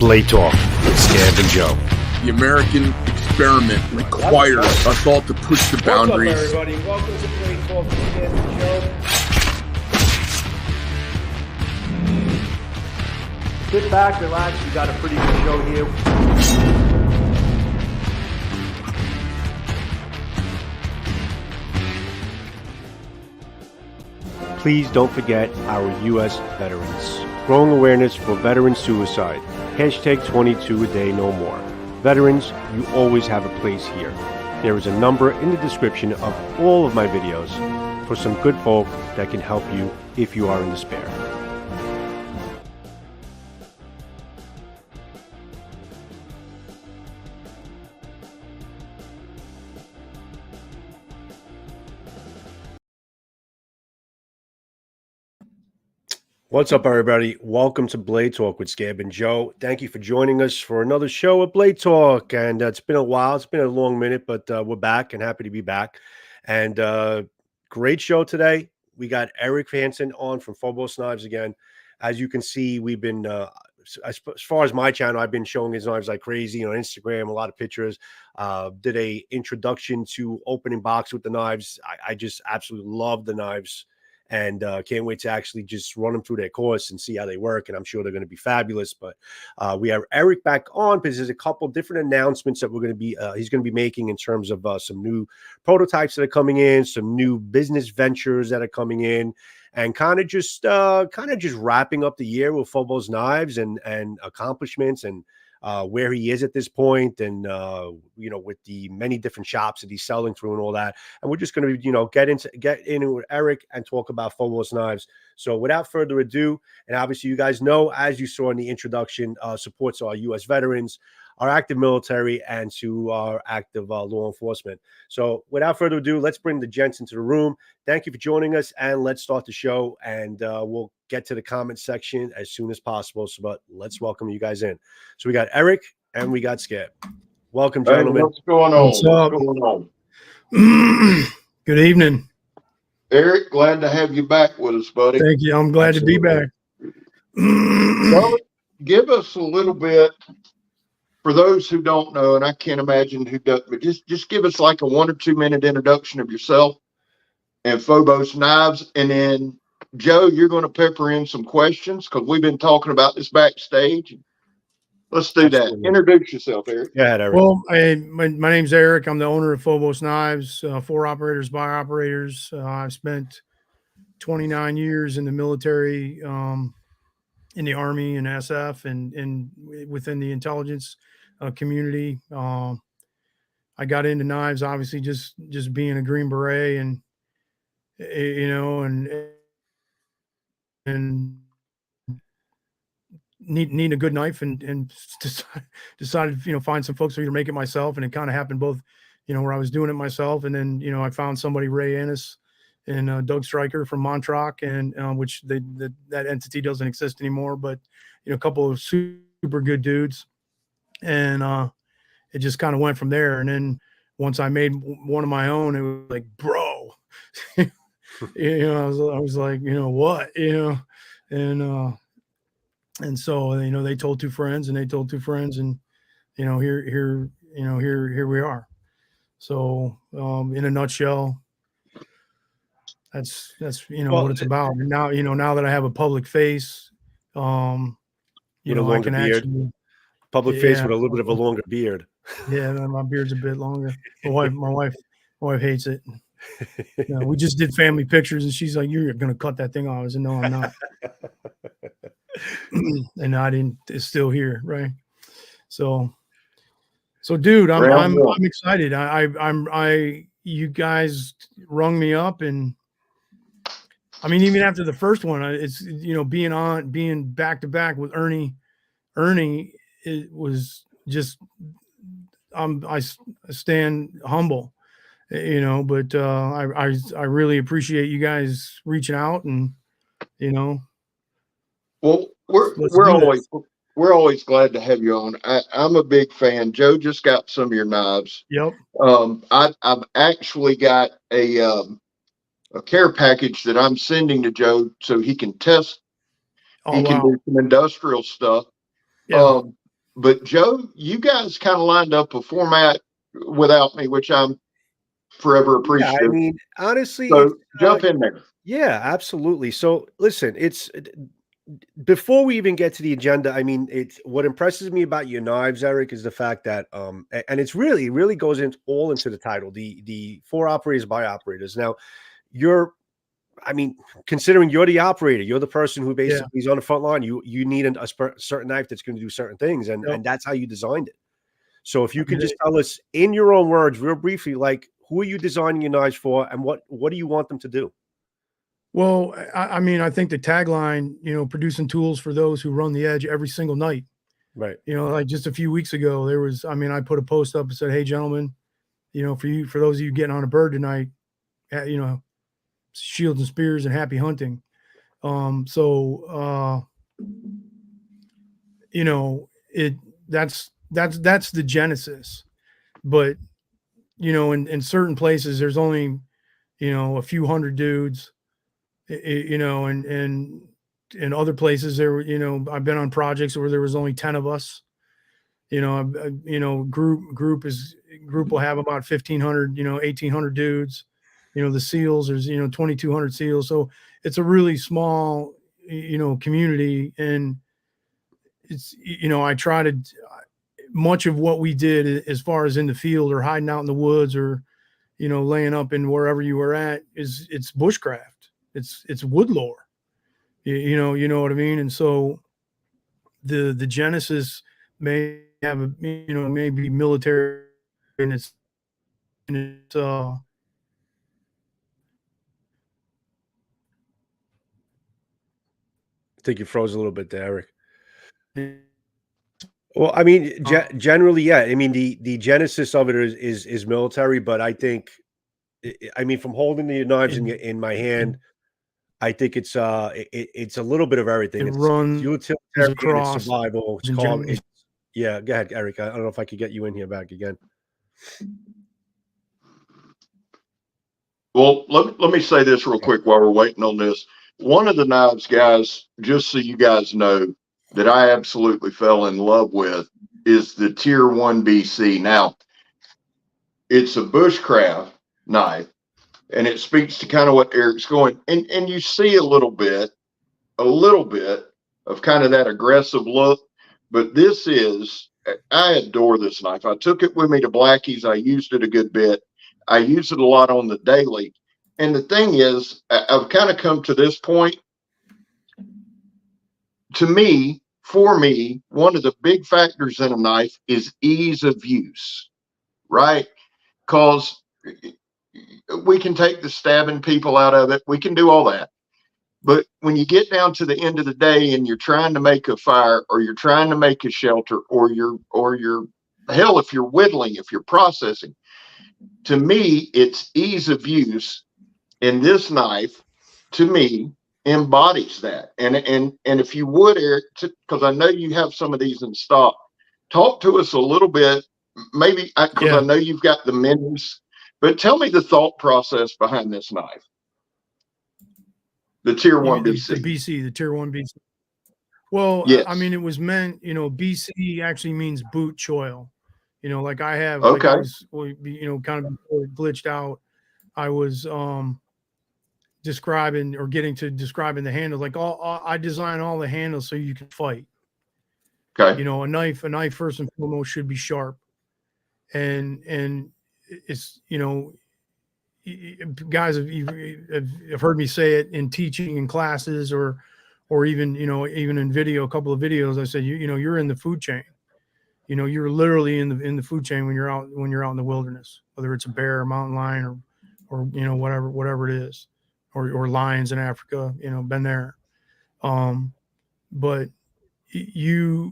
Blade Talk with Scab and Joe. The American experiment requires us all to push the boundaries. What's up, everybody? Welcome to Blade Talk with Scab and Joe. Sit back, relax. We got a pretty good show here. Please don't forget our U.S. veterans. Growing awareness for veteran suicide. Hashtag 22 a day no more. Veterans, you always have a place here. There is a number in the description of all of my videos for some good folk that can help you if you are in despair. What's up, everybody? Welcome to Blade Talk with Scab and Joe. Thank you for joining us for another show at Blade Talk. And it's been a while. It's been a long minute, but we're back and happy to be back. And great show today. We got Eric Hansen on from Fobos Knives again. As you can see, we've been, as far as my channel, I've been showing his knives like crazy on Instagram, a lot of pictures. Did a introduction to opening box with the knives. I just absolutely love the knives. And can't wait to actually just run them through their course and see how they work. And I'm sure they're going to be fabulous. But we have Eric back on because there's a couple different announcements that we're going to be he's going to be making in terms of some new prototypes that are coming in, some new business ventures that are coming in, and kind of just wrapping up the year with Fobos Knives and accomplishments and where he is at this point, and with the many different shops that he's selling through and all that. And we're just going to get in with Eric and talk about Fobos Knives. So without further ado, and obviously you guys know, as you saw in the introduction, supports our U.S. veterans, our active military, and to our active law enforcement. So without further ado, let's bring the gents into the room. Thank you for joining us, and let's start the show, and we'll get to the comment section as soon as possible. But let's welcome you guys in. So we got Eric and we got Scab. Welcome, gentlemen. Hey, what's going on? What's up? What's going on? Good evening. Eric, glad to have you back with us, buddy. Thank you. I'm glad to be back. Well, give us a little bit, for those who don't know, and I can't imagine who doesn't, but just give us like a 1 or 2 minute introduction of yourself and Fobos Knives. And then, Joe, you're going to pepper in some questions because we've been talking about this backstage. Let's do that. Introduce yourself, Eric. Yeah, Eric. Well, my name's Eric. I'm the owner of Fobos Knives, for operators by operators. I've spent 29 years in the military, in the Army and SF and within the intelligence community. I got into knives, obviously, just being a Green Beret and needing a good knife and decided, find some folks who could make it myself. And it kind of happened both, where I was doing it myself. And then, I found somebody, Ray Ennis and Doug Stryker from Montauk, and which that entity doesn't exist anymore, but, a couple of super good dudes. And it just kind of went from there. And then once I made one of my own, it was like, bro, I was like, what, and so, they told two friends and they told two friends, and, here we are. So, in a nutshell, that's, what it's about. And now, now that I have a public face, I can actually public face with a little bit of a longer beard. Yeah, my beard's a bit longer. My wife hates it. We just did family pictures, and she's like, "You're gonna cut that thing off." I said, "No, I'm not." And I didn't. It's still here, right? So, dude, I'm excited. You guys rung me up, and I mean, even after the first one, it's being back to back with Ernie, it was just I stand humble, but I really appreciate you guys reaching out, and well, we're always glad to have you on. I'm a big fan. Joe just got some of your knives. Yep. I've actually got a care package that I'm sending to Joe so he can test. He can do some industrial stuff. Yeah. But Joe, you guys kind of lined up a format without me, which I'm forever Yeah, I appreciative. mean, honestly, it's So jump in there. yeah, absolutely. So listen, it's before we even get to the agenda, I mean, it's what impresses me about your knives, Eric, is the fact that and it's really goes into all into the title, the for operators by operators. Now, you're I mean, considering you're the operator, you're the person who Yeah. basically is on the front line. You need certain knife that's going to do certain things, and Yep. and that's how you designed it. So if you I can did. just tell us in your own words, real briefly, like who are you designing your knives for, and what do you want them to do? Well, I mean, I think the tagline, producing tools for those who run the edge every single night. Right. Like just a few weeks ago, I put a post up and said, "Hey, gentlemen, for those of you getting on a bird tonight, shields and spears and happy hunting." So it that's the genesis. But in certain places, there's only a few hundred dudes. And in other places I've been on projects where there was only 10 of us. Group will have about 1,500, 1,800 dudes. The SEALs, there's 2,200 SEALs. So it's a really small community. And it's I try to, much of what we did as far as in the field or hiding out in the woods or laying up in wherever you were at, it's bushcraft. It's wood lore. You know what I mean? And so the genesis may have maybe military, and it's I think you froze a little bit there, Eric. Well, I mean, generally, yeah. I mean, the genesis of it is military, but I think, I mean, from holding the knives it, in my hand, I think it's a little bit of everything. it It's runs utilitarian, it's across survival, it's in calm. general. It's yeah. Go ahead, Eric. I don't know if I could get you in here back again. Well, let me say this real quick while we're waiting on this. One of the knives, guys, just so you guys know, that I absolutely fell in love with is the Tier 1 BC. Now, it's a bushcraft knife, and it speaks to kind of what Eric's going. And you see a little bit of kind of that aggressive look. But I adore this knife. I took it with me to Blackie's. I used it a good bit. I use it a lot on the daily. And the thing is, I've kind of come to this point. For me, one of the big factors in a knife is ease of use, right? Because we can take the stabbing people out of it. We can do all that. But when you get down to the end of the day and you're trying to make a fire, or you're trying to make a shelter, or you're hell, if you're whittling, if you're processing, to me, it's ease of use. And this knife, to me, embodies that. And if you would, Eric, because I know you have some of these in stock, talk to us a little bit, maybe because I know you've got the minis, but tell me the thought process behind this knife. The Tier 1 BC. The Tier 1 BC. Well, yes. I mean, it was meant, BC actually means boot choil. Like I have, okay. like I was, kind of before it glitched out, I was describing the handles. Like I design all the handles so you can fight. Okay. A knife first and foremost should be sharp. And it's, guys have heard me say it in teaching in classes or even in video, a couple of videos. I said, you're in the food chain. You're literally in the food chain when you're out in the wilderness, whether it's a bear, a mountain lion, or whatever it is, or lions in Africa. Been there. But your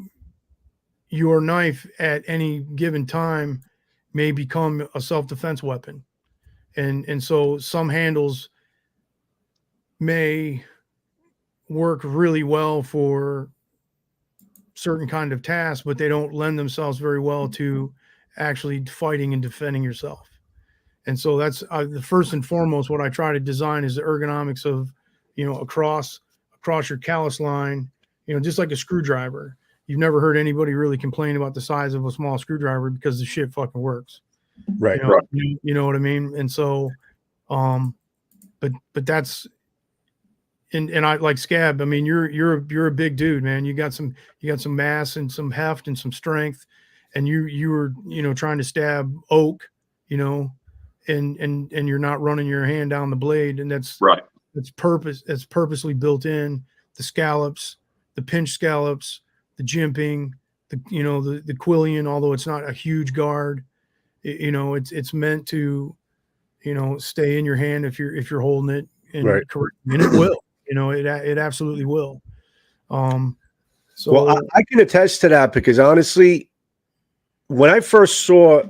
knife at any given time may become a self-defense weapon. And so some handles may work really well for certain kind of tasks, but they don't lend themselves very well to actually fighting and defending yourself. And so that's the first and foremost, what I try to design is the ergonomics of, across your callus line, just like a screwdriver. you've never heard anybody really complain about the size of a small screwdriver because the shit fucking works. Right. You know, you know what I mean? And so, but that's, and I like Scab. I mean, you're a big dude, man. You got some mass and some heft and some strength, and you were, you know, trying to stab oak, you know, and you're not running your hand down the blade, and that's Right. It's purposely built in. The scallops, the pinch scallops, the jimping, the quillion, although it's not a huge guard, you know, it's meant to, you know, stay in your hand if you're holding it, Right. and it will, you know, it absolutely will. So Well, I can attest to that because honestly, when I first saw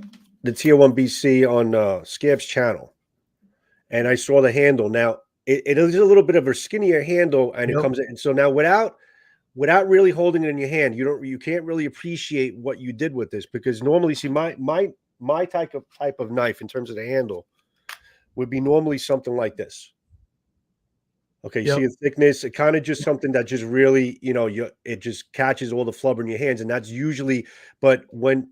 the Tier 1 BC on Scab's channel, and I saw the handle, now it is a little bit of a skinnier handle, and it comes in. And so now without really holding it in your hand, you can't really appreciate what you did with this, because normally, see, my type of knife in terms of the handle would be normally something like this. Okay, you see the thickness, it kind of just something that just really, you know, it just catches all the flubber in your hands, and that's usually, but when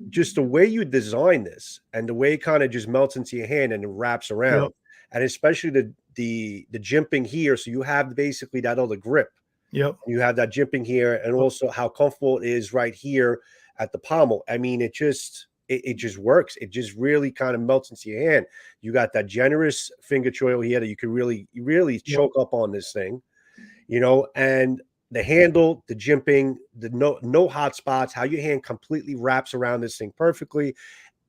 just the way you design this and the way it kind of just melts into your hand and it wraps around, and especially the jimping here, so you have basically that other grip. You have that jimping here, and also how comfortable it is right here at the pommel. I mean, it just works. It just really kind of melts into your hand. You got that generous finger choil here that you can really choke up on this thing, you know, and the handle, the jimping, the no hot spots, how your hand completely wraps around this thing perfectly.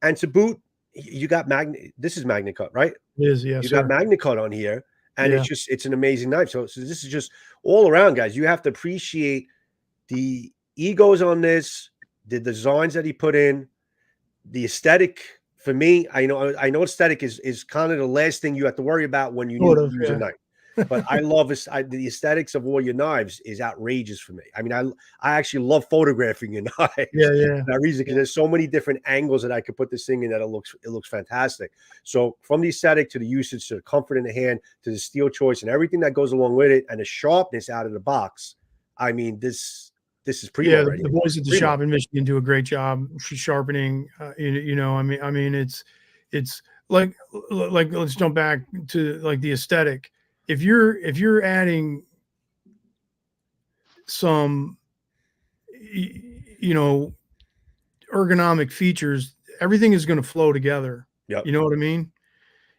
And to boot, you got this is magnet cut, right? It is, yes, you sir. got magnet cut on here, and it's an amazing knife. So this is just all around, guys. You have to appreciate the egos on this, the designs that he put in, the aesthetic. For me, I know aesthetic is kind of the last thing you have to worry about when you need to use a knife. But I love this. The aesthetics of all your knives is outrageous for me. I mean, I actually love photographing your knives. For that reason, because there's so many different angles that I could put this thing in that it looks fantastic. So from the aesthetic to the usage to the comfort in the hand to the steel choice and everything that goes along with it, and the sharpness out of the box, I mean, this is primo ready. The boys at the shop in Michigan do a great job sharpening. You know, I mean, it's like let's jump back to like the aesthetic. If you're adding some, you know, ergonomic features, everything is going to flow together. You know what I mean?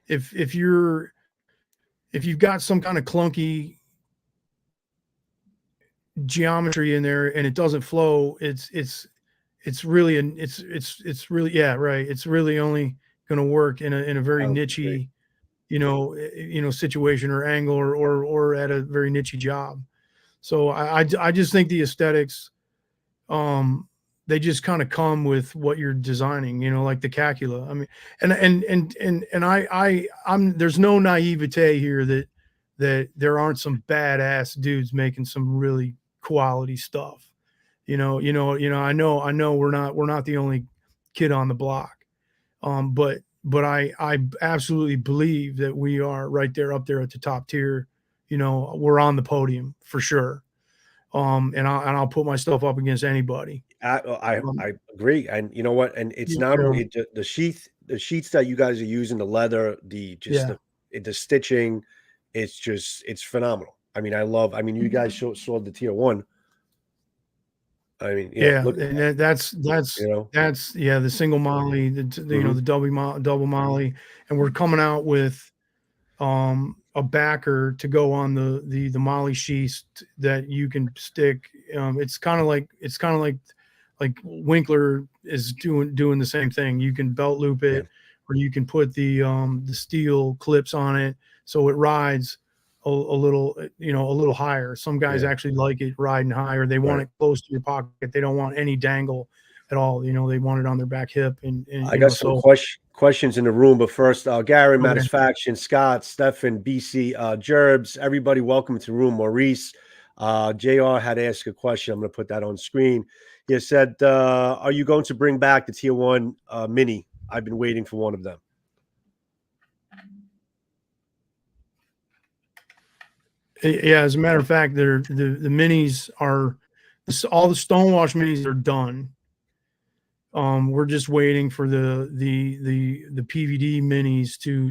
If you've got some kind of clunky geometry in there and it doesn't flow, it's really it's really only going to work in a very nichey, you know, situation or angle or at a very nichey job. So I just think the aesthetics, they just kind of come with what you're designing, you know, like the Calcula. I mean, and I'm there's no naivete here that there aren't some badass dudes making some really quality stuff. I know we're not the only kid on the block. But I absolutely believe that we are right there up there at the top tier. You know, we're on the podium for sure. And I'll put my stuff up against anybody. I agree. And you know what? And it's not only the sheets that you guys are using, the leather, the stitching, it's phenomenal. I mean, you guys saw the Tier 1. I mean, and that's the single molly, you know, the double molly, and we're coming out with a backer to go on the molly sheaths that you can stick. It's kind of like Winkler is doing the same thing. You can belt loop it, or you can put the steel clips on it so it rides a little higher. Some guys actually like it riding higher. They want it close to your pocket. They don't want any dangle at all. You know, they want it on their back hip. And I got some questions in the room, but first, Gary, Matisfaction, Scott, Stefan, BC, Gerbs, everybody, welcome to the room. Maurice, JR had asked a question. I'm going to put that on screen. He said, are you going to bring back the Tier 1 Mini? I've been waiting for one of them. Yeah, as a matter of fact, the minis are all the stonewash minis are done. We're just waiting for the PVD minis to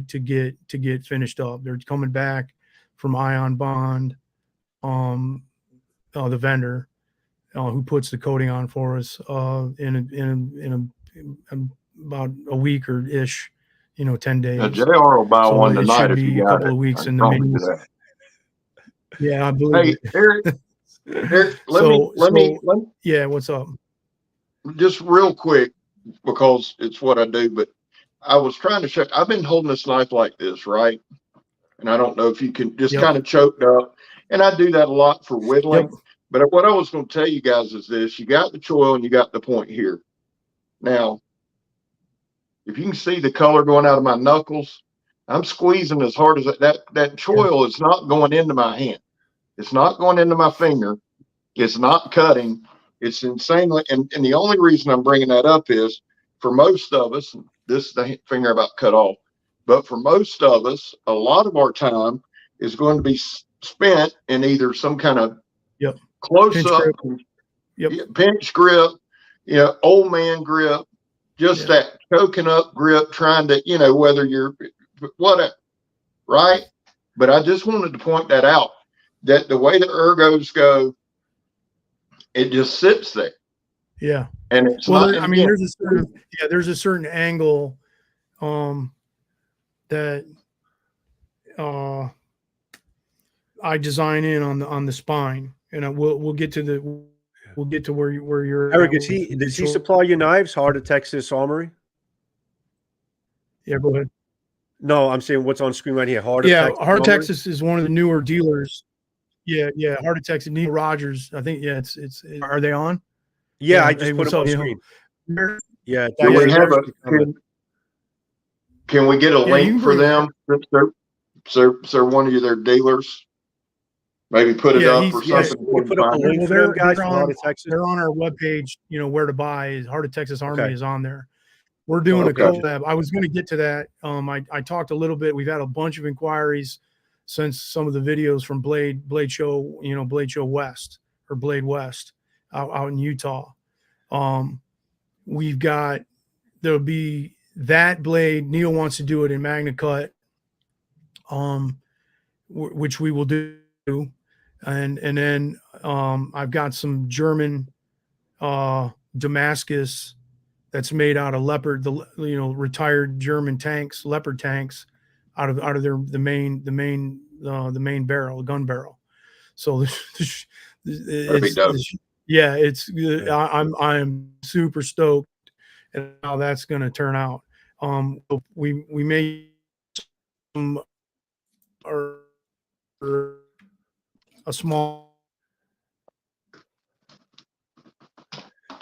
get finished up. They're coming back from Ion Bond, the vendor who puts the coating on for us in about a week or ish, 10 days. Now, JR will buy one it tonight should if be you a got couple it. of weeks I in the promise you minis. that. Yeah, I believe Hey, it. Eric, let me yeah, what's up? just real quick, because it's what I do, but I was trying to check. I've been holding this knife like this, right? And I don't know if you can just Yep. kind of choked up. And I do that a lot for whittling. Yep. But what I was going to tell you guys is this: you got the choil and you got the point here. Now, if you can see the color going out of my knuckles, I'm squeezing as hard as that choil is not going into my hand. It's not going into my finger. It's not cutting. It's insanely. And the only reason I'm bringing that up is for most of us, this is the finger about cut off, but for most of us, a lot of our time is going to be spent in either some kind of close up, pinch grip, old man grip, just that choking up grip, trying to, whether you're whatever, right? But I just wanted to point that out, that the way the ergos go, it just sits there. Yeah. And it's not, I mean, there's a certain angle that I design in on the spine, and we'll get to where you're Eric, does he supply your knives, Heart of Texas Armory? Yeah, go ahead. No, I'm saying what's on screen right here. Heart of Texas. Heart of Texas is one of the newer dealers. Yeah, Heart of Texas. Neil Rogers, I think. Yeah, it's. Are they on? Yeah, I just put them on screen. Yeah, can we have can we get a link for them? So one of their dealers, maybe put it up or something. Put up a link for them, guys. They're on our webpage. Where to buy. Heart of Texas Armory is on there. We're doing a collab. I was going to get to that. I talked a little bit. We've had a bunch of inquiries since some of the videos from Blade Show, Blade Show West or Blade West out in Utah. There'll be that blade. Neil wants to do it in Magna Cut, which we will do. And then I've got some German Damascus that's made out of leopard, retired German tanks, leopard tanks, out of the main barrel, gun barrel. So I'm super stoked at how that's going to turn out. We made some a small.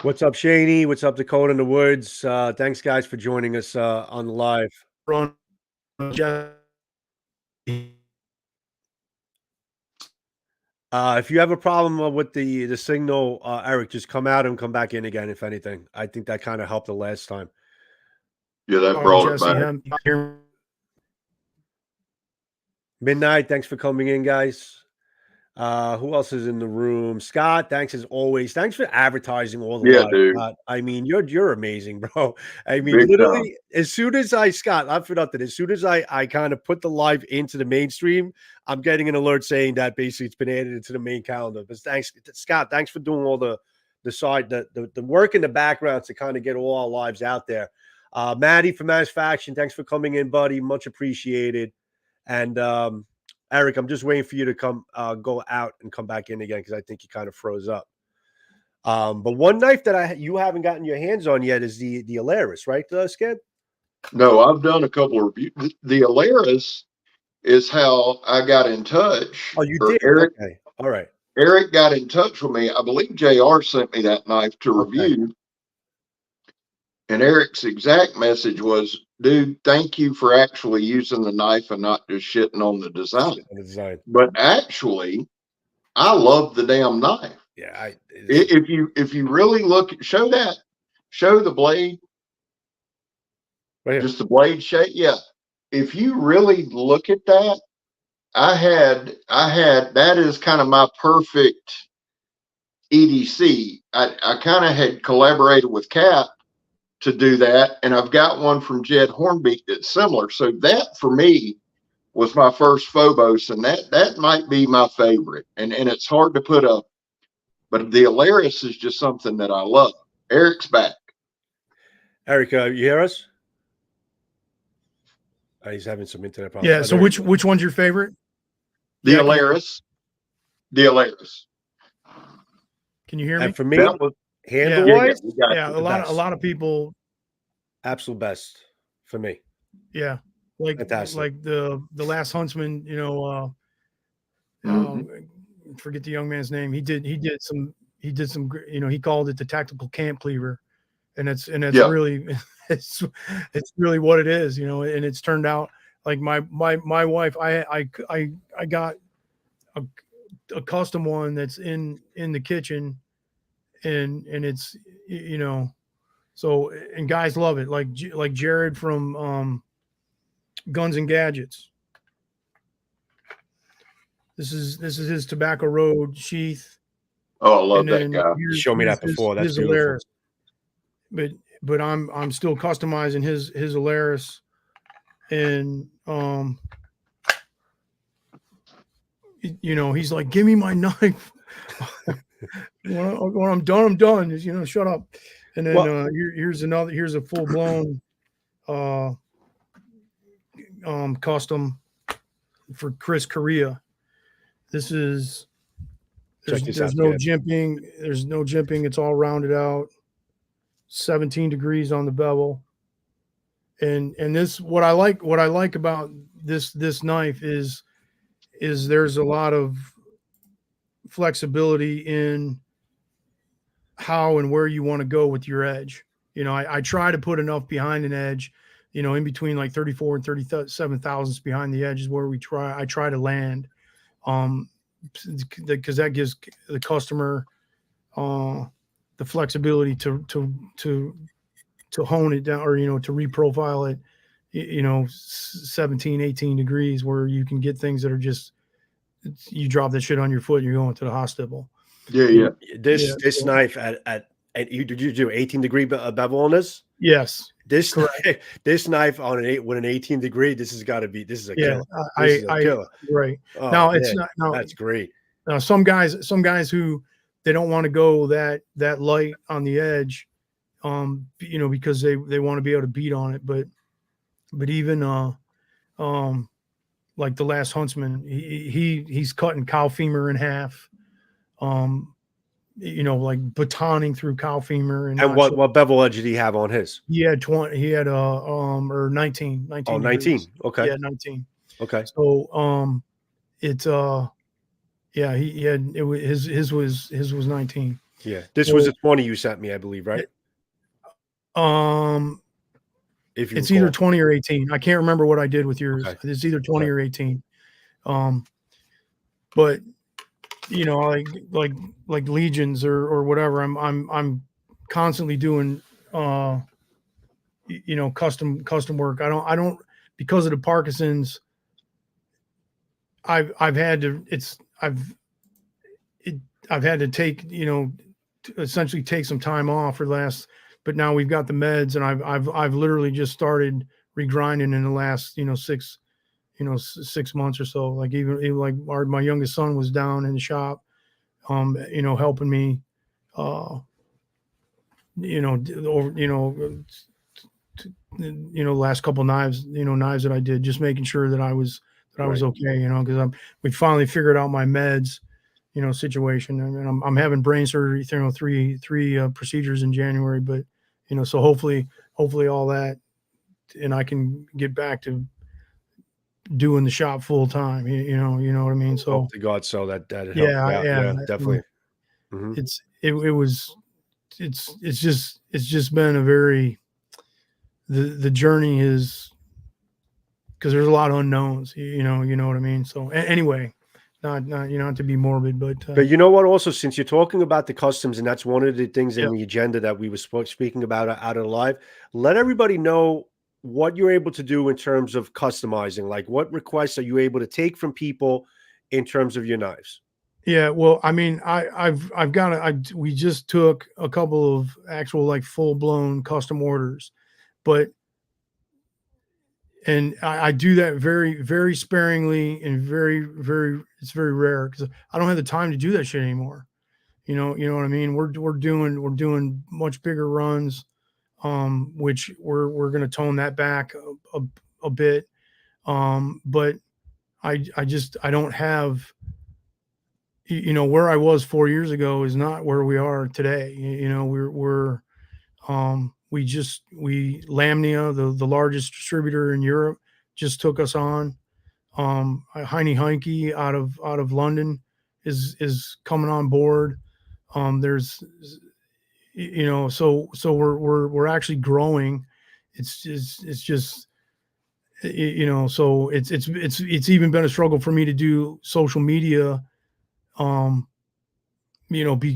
What's up, Shady? What's up, Dakota in the Woods? Thanks, guys, for joining us on the live. If you have a problem with the signal, Eric, just come out and come back in again, if anything. I think that kind of helped the last time. Yeah, that brought it back. Midnight, thanks for coming in, guys. Who else is in the room? Scott, thanks as always. Thanks for advertising all the live. Dude. I mean, you're amazing, bro. I mean, literally, as soon as Scott, I'm for nothing. As soon as I kind of put the live into the mainstream, I'm getting an alert saying that basically it's been added into the main calendar. But thanks, Scott. Thanks for doing all the work in the background to kind of get all our lives out there. Maddie from Faction, thanks for coming in, buddy. Much appreciated. And Eric, I'm just waiting for you to go out and come back in again because I think you kind of froze up. But one knife that you haven't gotten your hands on yet is the Alaris, right, Scab? No, I've done a couple of reviews. The Alaris is how I got in touch. Oh, you did? Eric, okay. All right. Eric got in touch with me. I believe JR sent me that knife to review. And Eric's exact message was, dude, thank you for actually using the knife and not just shitting on the design. But actually, I love the damn knife. Yeah. If you really show the blade, right here. Just the blade shape. Yeah. If you really look at that, I had that is kind of my perfect EDC. I kind of had collaborated with Cat to do that, and I've got one from Jed Hornbeak that's similar. So that for me was my first Phobos, and that might be my favorite. And it's hard to put up, but the Alaris is just something that I love. Eric's back. Eric, you hear us? He's having some internet problems. Yeah. So which one's your favorite? The Yeah, Alaris. The Alaris. Can you hear me? And for me, That was- handle Yeah, wise, Yeah, a lot of people. absolute best for me. Yeah, like Fantastic. the last Huntsman. You know, forget the young man's name. He did some. You know, he called it the tactical camp cleaver, and it's really it's really what it is. You know, and it's turned out like my wife. I got a custom one that's in the kitchen, and it's, you know, so, and guys love it, like Jared from Guns and Gadgets. This is his Tobacco Road sheath. Oh, I love that guy. You showed me that before. That's his beautiful. Alaris. But I'm still customizing his Alaris, and you know, he's like, give me my knife. when I'm done, I'm done. Just, you know, shut up. And then here's a full blown custom for Chris Correa. This is there's no jimping. There's no jimping. It's all rounded out. 17 degrees on the bevel. And this, what I like about this knife is there's a lot of flexibility in how and where you want to go with your edge. You know, I try to put enough behind an edge, you know, in between like 34 and 37 thousandths behind the edge is where I try to land, because that gives the customer the flexibility to hone it down, or, you know, to reprofile it, you know, 17, 18 degrees, where you can get things that are just, you drop that shit on your foot and you're going to the hospital. Yeah. This knife did you do 18-degree bevel on this? Yes. This knife on with an 18-degree, this is a killer. This is a killer. Right. Oh, now man, it's not. No, that's great. Now some guys who they don't want to go that light on the edge, you know, because they want to be able to beat on it. But even like the last Huntsman, he's cutting cow femur in half, you know, like batoning through cow femur. And what bevel edge did he have on his? He had 20. He had or 19. Oh, 19. Okay. Yeah, 19. Okay. So yeah, he had his was 19. Yeah, this was a 20 you sent me, I believe, right? If you it's either 20 or 18. I can't remember what I did with yours. Okay. It's either 20 or 18. But you know, like Legions or whatever, I'm constantly doing you know, custom work. I don't because of the Parkinson's. I've had to take, you know, to essentially take some time off for the last, but now we've got the meds, and I've literally just started regrinding in the last, you know, 6 months or so. Like even like my youngest son was down in the shop, you know, helping me, you know, last couple knives that I did, just making sure that I was okay, you know, because we finally figured out my meds, you know, situation. I mean, I'm having brain surgery, you know, three procedures in January, but, you know, so hopefully all that, and I can get back to doing the shop full time, you know what I mean? So hope to God, so that yeah, definitely. It's just been a very, the journey is, because there's a lot of unknowns, you know what I mean? So anyway, not you know, not to be morbid, but you know what, also, since you're talking about the customs, and that's one of the things in the agenda that we were speaking about out of the live, let everybody know what you're able to do in terms of customizing. Like, what requests are you able to take from people in terms of your knives? Yeah, well, I mean, I've got we just took a couple of actual like full blown custom orders, but and I do that very, very sparingly and it's very rare because I don't have the time to do that shit anymore. You know what I mean? We're doing much bigger runs, which we're gonna tone that back a bit. But I don't have, where I was 4 years ago is not where we are today. We Lamnia, the largest distributor in Europe, just took us on. Heine Heinke out of London is coming on board. There's, so we're actually growing. It's just, so it's even been a struggle for me to do social media,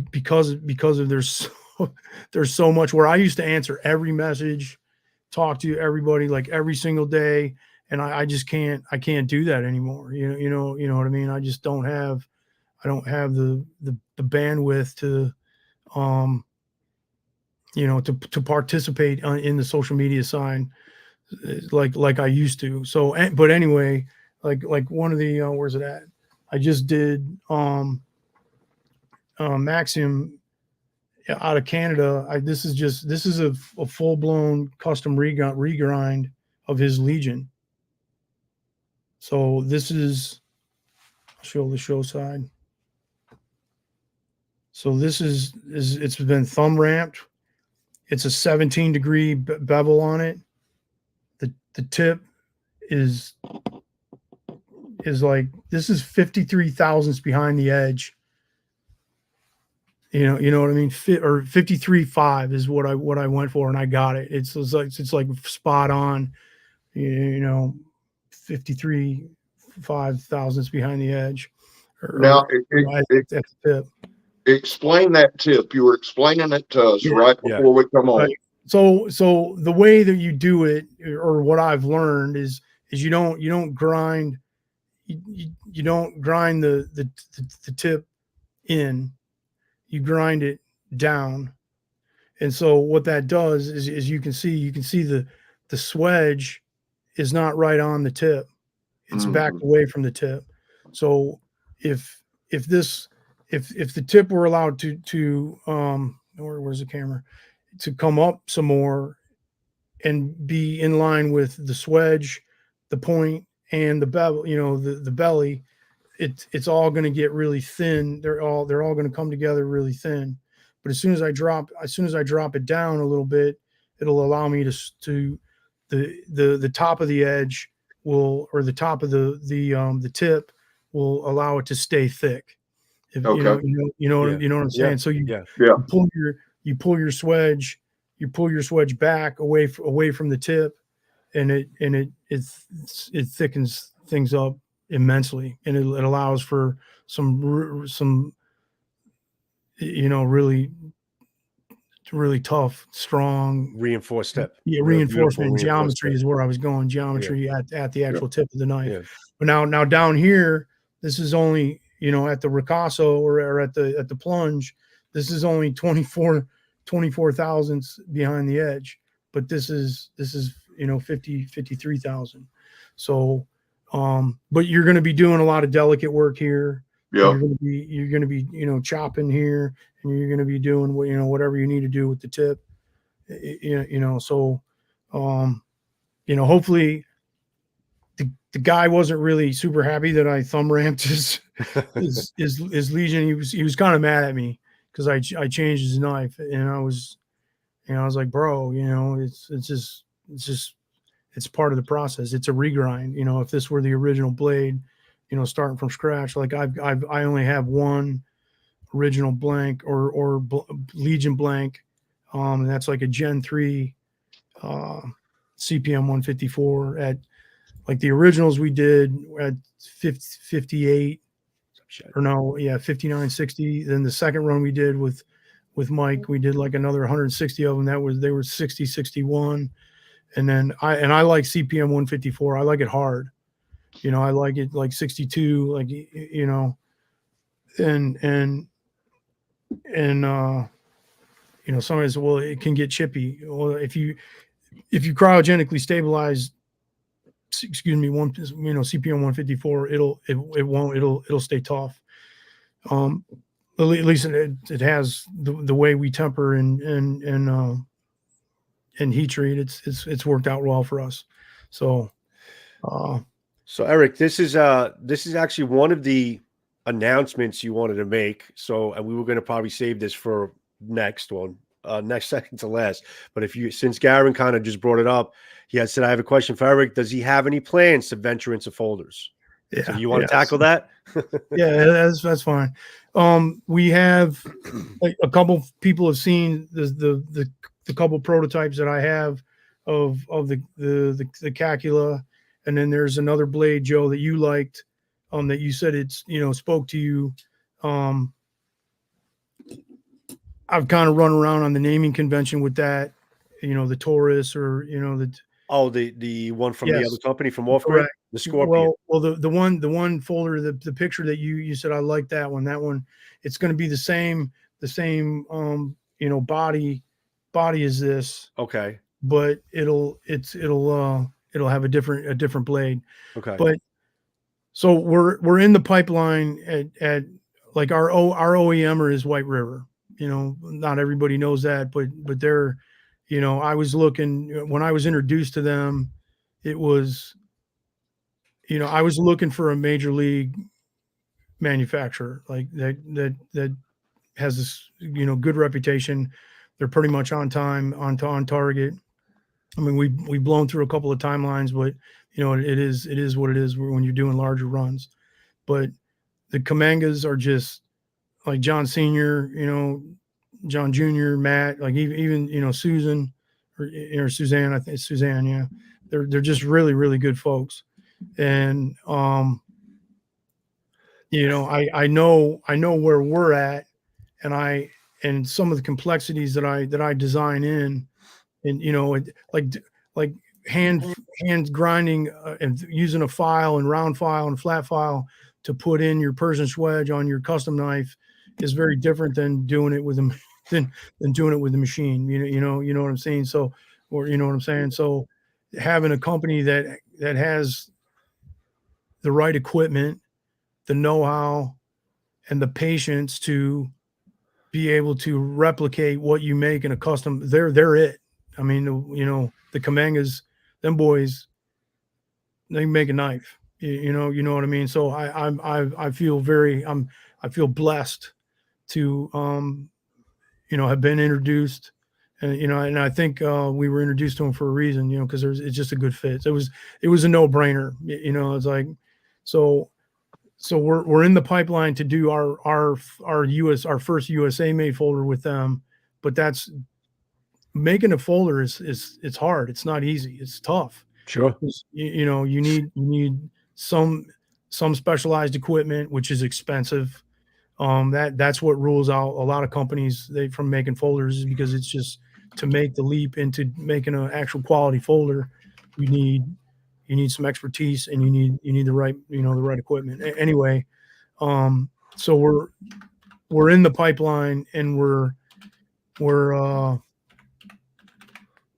because of there's so much where I used to answer every message, talk to everybody like every single day. And I just I can't do that anymore. You know what I mean? I don't have the bandwidth to, to participate in the social media side like I used to. So, but anyway, like one of the, where's it at? I just did, Maxim out of Canada. This is a full blown custom regrind of his Legion. So this is, I'll show the show side. So this is it's been thumb ramped. It's a 17-degree bevel on it. The tip is like, this is 53 thousandths behind the edge. You know what I mean? Or 53.5 is what I went for, and I got it. It's like spot on. 53.5 thousandths behind the edge. Now, At the tip. explain that tip. You were explaining it to us right before we come on. Right. So the way that you do it, or what I've learned is you don't grind, you don't grind the tip in, you grind it down. And so what that does is you can see the swedge is not right on the tip. It's backed away from the tip. So if the tip were allowed to where's the camera, to come up some more and be in line with the swedge, the point, and the bevel, the belly, it's all going to get really thin. They're all going to come together really thin. But as soon as I drop it down a little bit, it'll allow me to the top of the edge will, or the top of the tip will allow it to stay thick. If, Okay. you know what I'm saying? Yeah. So you Yeah. pull your swedge back away from the tip, and it thickens things up immensely, and it allows for some really tough, strong Reinforced step. reinforcement. Geometry is where I was going. Geometry at the actual tip of the knife. Yeah. But now down here, this is only, at the ricasso or at the plunge, this is only 24 thousandths behind the edge. But this is 53 thousand. So, but you're going to be doing a lot of delicate work here. Yeah. You're going to be chopping here, and you're going to be doing whatever you need to do with the tip. So hopefully the guy wasn't really super happy that I thumb ramped his Legion. He was kind of mad at me because I changed his knife, and I was like, bro, it's part of the process. It's a regrind. If this were the original blade, starting from scratch, like I only have one original blank or Legion blank, and that's like a Gen 3 CPM 154 at, like, the originals we did at 58 or 5960. Then the second run we did with Mike, we did like another 160 of them. They were 60, 61. And then I like CPM 154. I like it hard. I like it like 62, like, and you know, sometimes, well, it can get chippy. Well, if you cryogenically stabilize, excuse me, CPM 154, it'll stay tough. At least it has the way we temper and heat treat. It's worked out well for us. So, So Eric, this is actually one of the announcements you wanted to make. So and we were going to probably save this for next one, next second to last. But since Garen kind of just brought it up, he had said, I have a question for Eric. Does he have any plans to venture into folders? yeah. So do you want to tackle that? Yeah, that's fine. We have like a couple people have seen the couple prototypes that I have of the Calcula, and then there's another blade, Joe, that you liked, that you said it's, you know, spoke to you. I've kind of run around on the naming convention with that, you know, the Taurus, or, you know, the one from the Yes. other company from Off-Grid, Correct. the Scorpion. Well, the one folder, the picture that you said, I like that one. That one, it's going to be the same, you know, body as this, Okay. but it'll have a different blade. Okay. But so we're in the pipeline at like our OEMer is White River. You know, not everybody knows that, but they're, you know, I was looking when I was introduced to them, it was, you know, I was looking for a major league manufacturer like that has this, you know, good reputation. They're pretty much on time, on target. I mean, we've blown through a couple of timelines, but you know, it is what it is when you're doing larger runs. But the Kamangas are just like John Senior, you know, John Junior, Matt, like even you know, Susan or Suzanne. I think it's Suzanne. Yeah, they're just really good folks. And you know, I know where we're at, and some of the complexities that I design in, and you know, like hand grinding and using a file and round file and flat file to put in your Persian wedge on your custom knife is very different than doing it with them than doing it with the machine. You know what I'm saying? So, or you know what I'm saying? So having a company that has the right equipment, the know-how, and the patience to be able to replicate what you make in a custom, they're it. I mean, you know, the Kamangas, them boys, they make a knife. You know what I mean? So I feel I feel blessed to you know, have been introduced, and you know, and I think we were introduced to them for a reason, you know, because it's just a good fit. It was a no-brainer. You know, it's like, so we're in the pipeline to do our first USA made folder with them, but that's making a folder it's hard. It's not easy. It's tough. Sure. You know, you need some specialized equipment, which is expensive. That's what rules out a lot of companies from making folders, is because it's just, to make the leap into making an actual quality folder, you need some expertise, and you need the right, you know, the right equipment. Anyway, so we're in the pipeline, and we're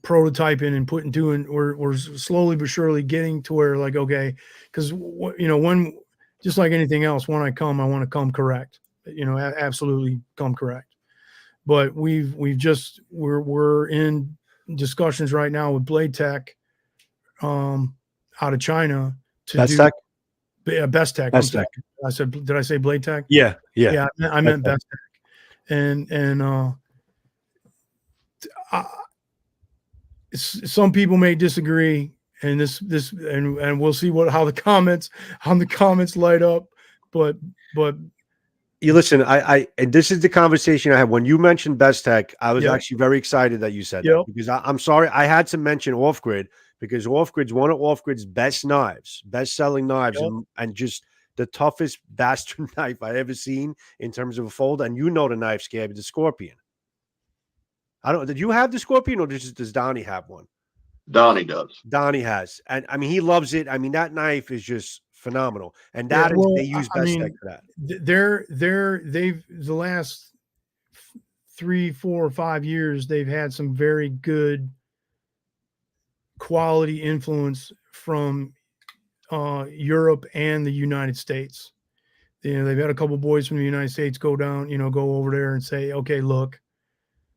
prototyping and we're slowly but surely getting to where, like, okay, because you know, when, just like anything else, when I want to come correct, you know, absolutely come correct. But we're in discussions right now with Blade Tech, out of China, to Best do Tech? Best Tech. Best Tech. I said, did I say Blade Tech? Yeah. Yeah, I meant Best Tech. And some people may disagree, and and we'll see how the comments light up. But You listen, and this is the conversation I had when you mentioned Best Tech. I was actually very excited that you said that, because I'm sorry, I had to mention Off-Grid, because Off-Grid's one of Off-Grid's best knives, best selling knives, and just the toughest bastard knife I ever seen in terms of a fold. And you know the knife, Scab, the Scorpion. Did you have the Scorpion, or does Donnie have one? Donnie does. Donnie has. And I mean, he loves it. I mean, that knife is just phenomenal. And Yeah, that is, well, they use I Best Tech mean, for that. they've the last 3, 4, or 5 years, they've had some very good quality influence from Europe and the United States. You know, they've had a couple boys from the United States go down, you know, go over there and say, okay, look,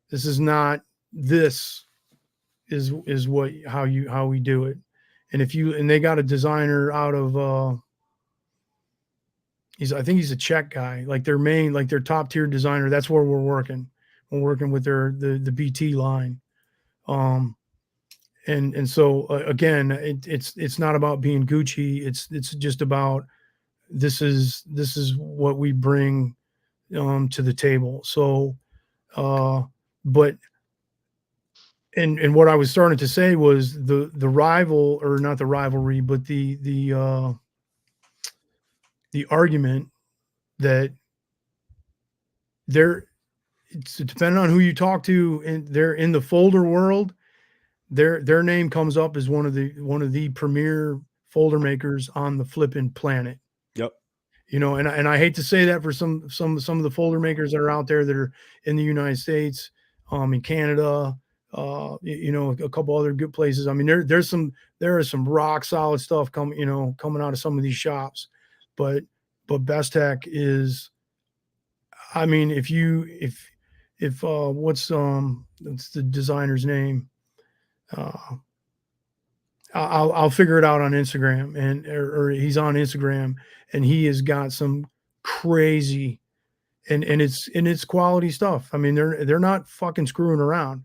this is not, this is what, how we do it. And if you, and they got a designer out of, I think he's a Czech guy, like their main, like their top tier designer. That's where we're working. We're working with the BT line. And so again, it's not about being Gucci. It's just about, this is what we bring to the table. So but and what I was starting to say was the rival, or not the rivalry, but the argument that they're, it's depending on who you talk to, and they're in the folder world, their name comes up as one of the premier folder makers on the flipping planet. Yep. You know, and I hate to say that for some of the folder makers that are out there that are in the United States, in Canada, you know, a couple other good places. I mean, there is some rock solid stuff coming out of some of these shops, but Best Tech is, I mean, if what's the designer's name? I'll figure it out on Instagram, and or he's on Instagram, and he has got some crazy, and it's quality stuff. I mean, they're not fucking screwing around.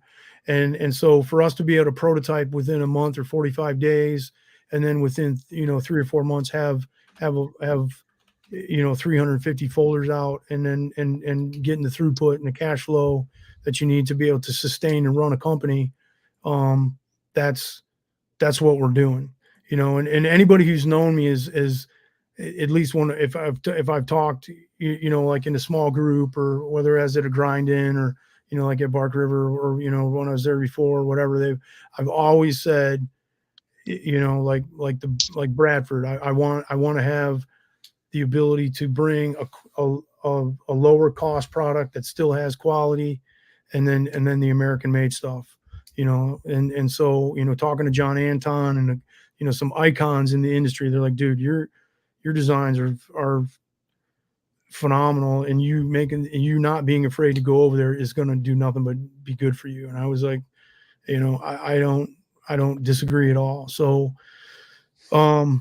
And so for us to be able to prototype within a month or 45 days, and then within 3 or 4 months have 350 folders out, and then and getting the throughput and the cash flow that you need to be able to sustain and run a company, that's what we're doing, and anybody who's known me is at least one, if I've talked, like in a small group, or whether as at a grind in, or, like at Bark River, or, when I was there before, whatever, I've always said, like Bradford, I want to have the ability to bring a lower cost product that still has quality, and then the American made stuff. And so, talking to John Anton and, some icons in the industry, they're like, dude, your designs are phenomenal, and you not being afraid to go over there is going to do nothing but be good for you. And I was like, I don't disagree at all. So, that's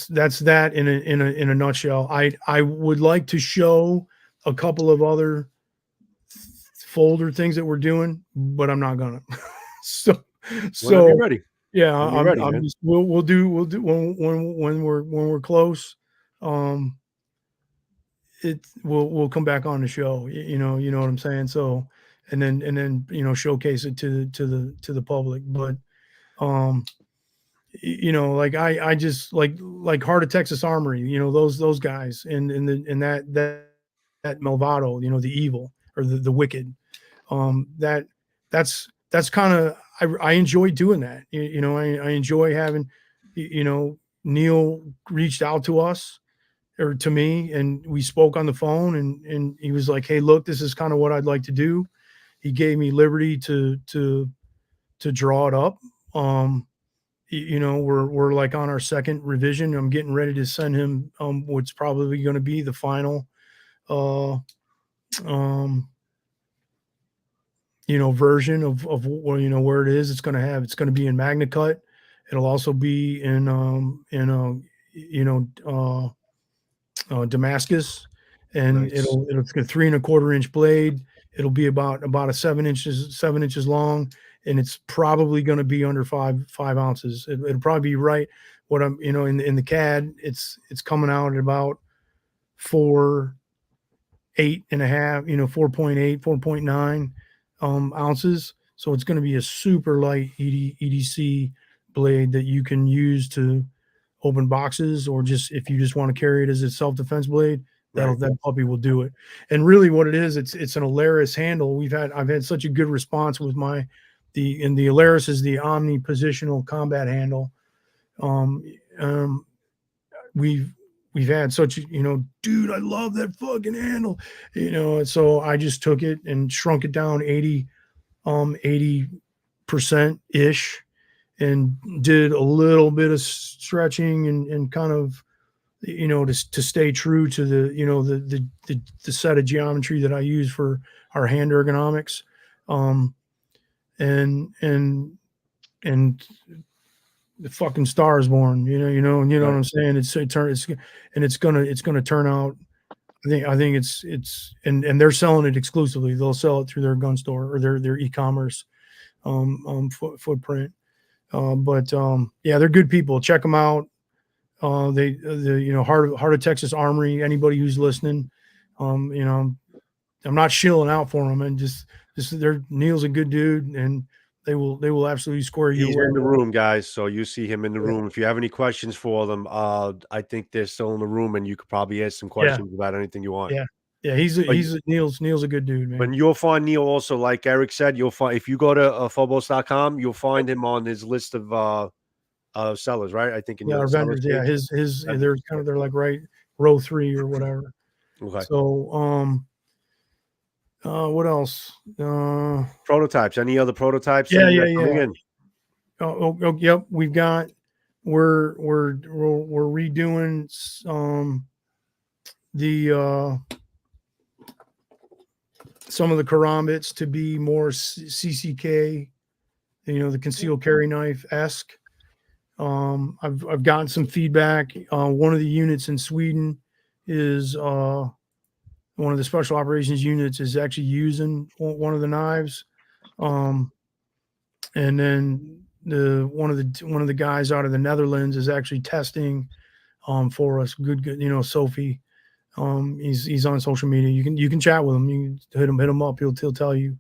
that in a nutshell. I would like to show a couple of other folder things that we're doing, but I'm not gonna. so Whenever you're ready. Yeah, Whenever you're ready, I'm man. just, we'll do when we're close. We'll come back on the show. You know what I'm saying. So, and then showcase it to the public. But like I just like Heart of Texas Armory. Those guys, and that Malvado. The evil, or the wicked. That's kind of, I enjoy doing that. I enjoy having, Neil reached out to us, or to me, and we spoke on the phone, and he was like, hey, look, this is kind of what I'd like to do. He gave me liberty to draw it up. We're like on our second revision. I'm getting ready to send him what's probably going to be the final version of where it is. It's going to be in Magna Cut. It'll also be in Damascus, and Nice. it's a 3 1/4 inch blade. It'll be about a 7 inches long, and it's probably going to be under 5 ounces. It'll probably be right what I'm, in the CAD, it's coming out at about 4.8 1/2, 4.8, 4.9 ounces. So it's going to be a super light EDC blade that you can use to open boxes, or just if you just want to carry it as a self-defense blade, that puppy will do it. And really what it is, it's an Alaris handle. I've had such a good response with the Alaris is the omni positional combat handle. we've had such, dude, I love that fucking handle, and so I just took it and shrunk it down 80% ish, and did a little bit of stretching and kind of, to stay true to the set of geometry that I use for our hand ergonomics. And the fucking star is born, and you know what I'm saying? It's gonna turn out. I think it's and they're selling it exclusively. They'll sell it through their gun store or their e-commerce footprint. But yeah, they're good people. Check them out. Heart of Texas Armory. Anybody who's listening, I'm not shilling out for them, and just Neil's a good dude, and they will absolutely square you He's away. in the room, guys. So you see him in the room. If you have any questions for them, I think they're still in the room, and you could probably ask some questions about anything you want. Yeah. Neil's a good dude, man. But you'll find Neil also, like Eric said, you'll find, if you go to Phobos.com, you'll find him on his list of sellers, right? I think in our vendors. Yeah, they're like right row 3 or whatever. Okay. So what else? Prototypes. Any other prototypes? Yeah. Yep. We're redoing some of the karambits to be more CCK, the concealed carry knife esque. I've gotten some feedback. One of the units in Sweden is one of the special operations units is actually using one of the knives. And then one of the guys out of the Netherlands is actually testing for us. Good, Sophie. He's on social media. You can chat with him. You can hit him up. He'll tell you.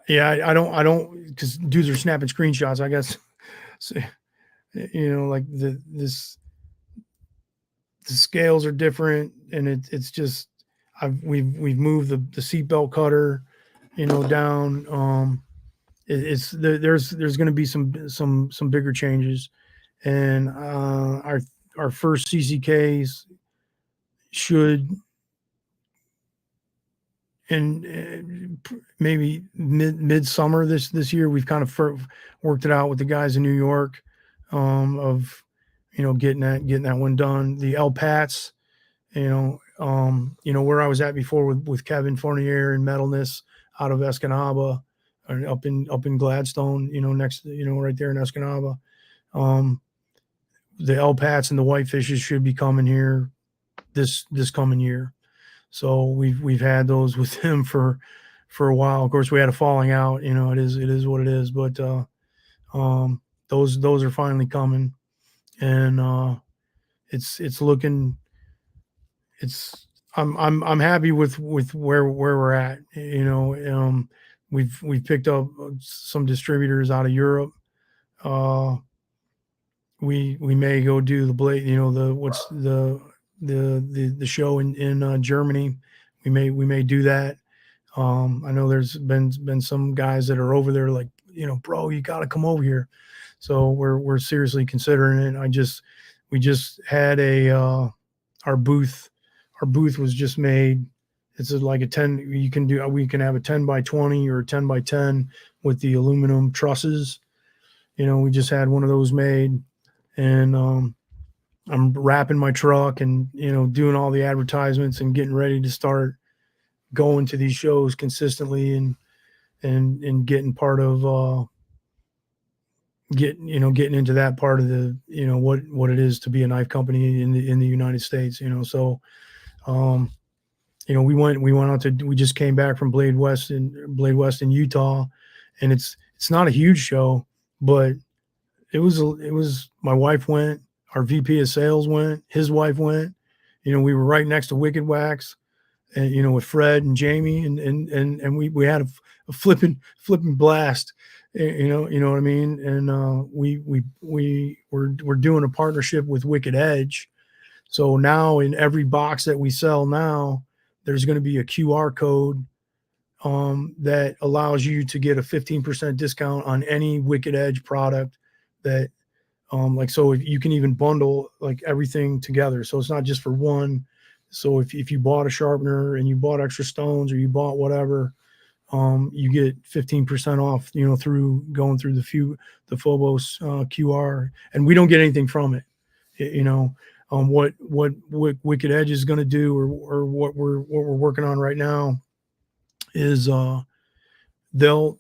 Yeah, I don't, because dudes are snapping screenshots, I guess. So, like the scales are different, and it's just we've moved the seatbelt cutter, down. There's going to be some bigger changes, and our first CCKs should, and maybe midsummer this year. We've kind of worked it out with the guys in New York, of getting that one done. The El Pats, where I was at before with Kevin Fournier and Metalness out of Escanaba, and up in Gladstone, next, right there in Escanaba. The El Pats and the Whitefishes should be coming here this coming year. So we've had those with him for a while. Of course, we had a falling out. It is what it is. But those are finally coming, and it's looking. I'm happy with where we're at. We've picked up some distributors out of Europe. We may go do the blade. The show in Germany. We may do that. I know there's been some guys that are over there like, bro, you got to come over here. So we're seriously considering it. We just had our booth was just made. It's like a 10, we can have a 10 by 20 or a 10 by 10 with the aluminum trusses. We just had one of those made, and I'm wrapping my truck and, doing all the advertisements and getting ready to start going to these shows consistently and getting part of, getting into that part of the, what it is to be a knife company in the United States, So, we just came back from Blade West in Utah, and it's not a huge show, but it was, my wife went, our VP of sales went, his wife went, we were right next to Wicked Wax, and, with Fred and Jamie, and we had a flipping blast, you know what I mean? And we're doing a partnership with Wicked Edge. So now in every box that we sell now, there's going to be a QR code that allows you to get a 15% discount on any Wicked Edge product that, like, so if you can even bundle like everything together. So it's not just for one. So if you bought a sharpener and you bought extra stones or you bought whatever, you get 15% off, you know, through going through the Phobos QR, and we don't get anything from it. You know, what Wicked Edge is going to do, or what we're working on right now is they'll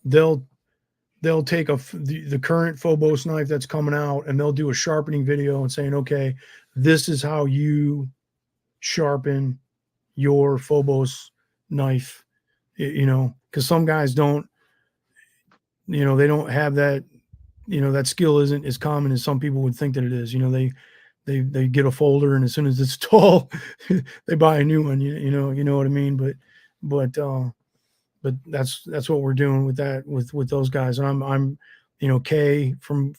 take the current Phobos knife that's coming out, and they'll do a sharpening video and saying, okay, this is how you sharpen your Phobos knife, you know, because some guys don't, you know, they don't have that, you know, that skill isn't as common as some people would think that it is. You know, they get a folder, and as soon as it's tall, they buy a new one. You know what I mean. But that's what we're doing with that with those guys. And I'm you know, Kay from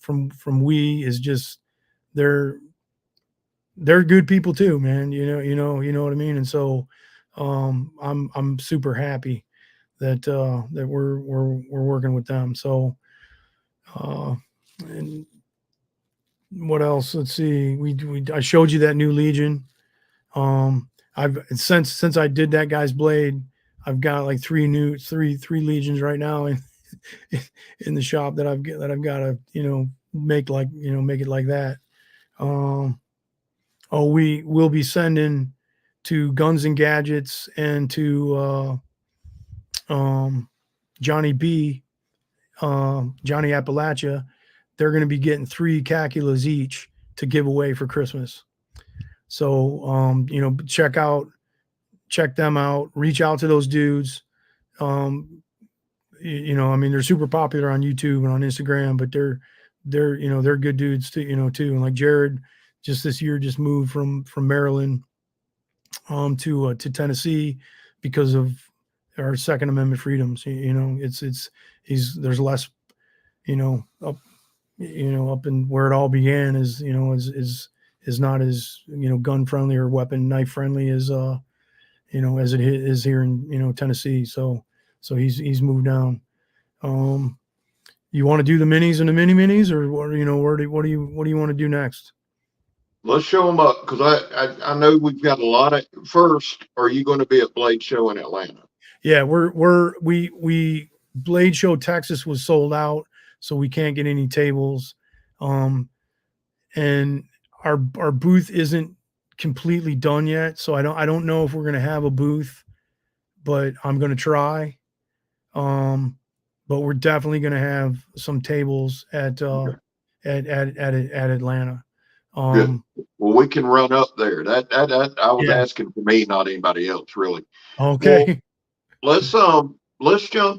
We is just, they're good people too, man. You know what I mean. And so I'm super happy that that we're working with them. So and what else? Let's see. I showed you that new Legion. I've since I did that guy's blade, I've got like three Legions right now in the shop that I've got to, you know, make it like that. We will be sending to Guns and Gadgets and to Johnny B, Johnny Appalachia. They're going to be getting 3 Calculas each to give away for Christmas. So, you know, check them out, reach out to those dudes. You know, I mean, they're super popular on YouTube and on Instagram, but they're, you know, they're good dudes too, you know, too. And like Jared just this year just moved from Maryland, to Tennessee because of our Second Amendment freedoms. You know, there's less, you know, up in where it all began is, you know, is not as, you know, gun friendly or weapon knife friendly as, you know, as it is here in, you know, Tennessee. So he's moved down. You want to do the minis and the minis, or what, you know, what do you want to do next? Let's show them up, because I know we've got a lot of. First, are you going to be at Blade Show in Atlanta? Yeah, we Blade Show Texas was sold out, so we can't get any tables. And our booth isn't completely done yet, so I don't know if we're going to have a booth, but I'm going to try. But we're definitely going to have some tables at Atlanta. Good. Well, we can run up there. That I was asking for me, not anybody else, really. Okay. Well, let's go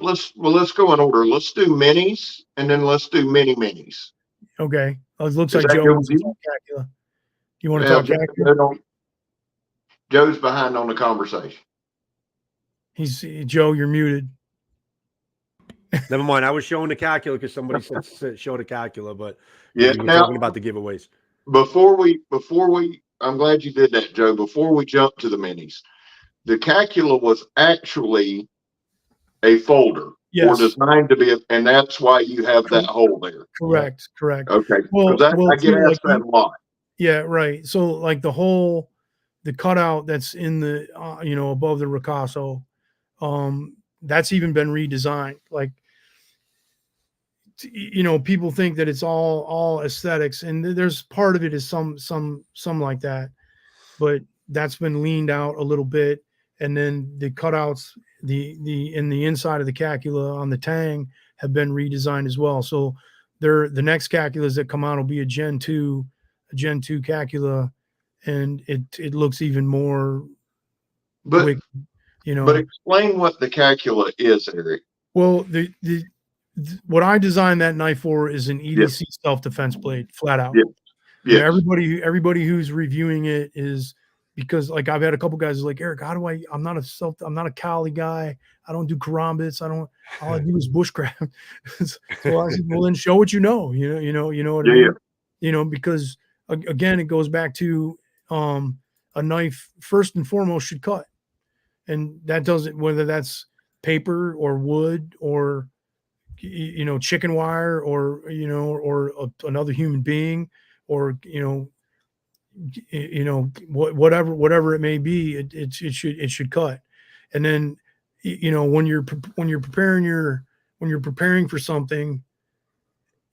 in order. Let's do minis, and then let's do minis. Okay. It looks Is like that Joe good wants with to you? talk Calcula. You want to talk Calcula? Joe's behind on the conversation. Joe, you're muted. Never mind. I was showing the Calcula because somebody said show the Calcula, but yeah, we were talking about the giveaways. Before we, I'm glad you did that, Joe. Before we jump to the minis, the Calcula was actually a folder, or designed to be, and that's why you have that hole there. Correct. Okay. Well, I get asked that a lot. Yeah, right. So like the cutout that's in the you know, above the ricasso, that's even been redesigned. Like, you know, people think that it's all aesthetics, and there's part of it is some like that, but that's been leaned out a little bit. And then the cutouts, in the inside of the Calcula on the tang have been redesigned as well. So the next Calculas that come out will be a Gen 2 Calcula, and it looks even more. But you know, but explain what the Calcula is, Eric. Well, what I designed that knife for is an EDC self-defense blade, flat out. Yeah. Everybody who's reviewing it is, because like I've had a couple guys like, Eric, I'm not a Cali guy. I don't do karambits. all I do is bushcraft. So I said, well, then show what you know. You know what I mean? You know, because again, it goes back to a knife first and foremost should cut. And that doesn't, whether that's paper or wood or, chicken wire or, another human being or, whatever it may be, it should cut. And then, when you're preparing for something,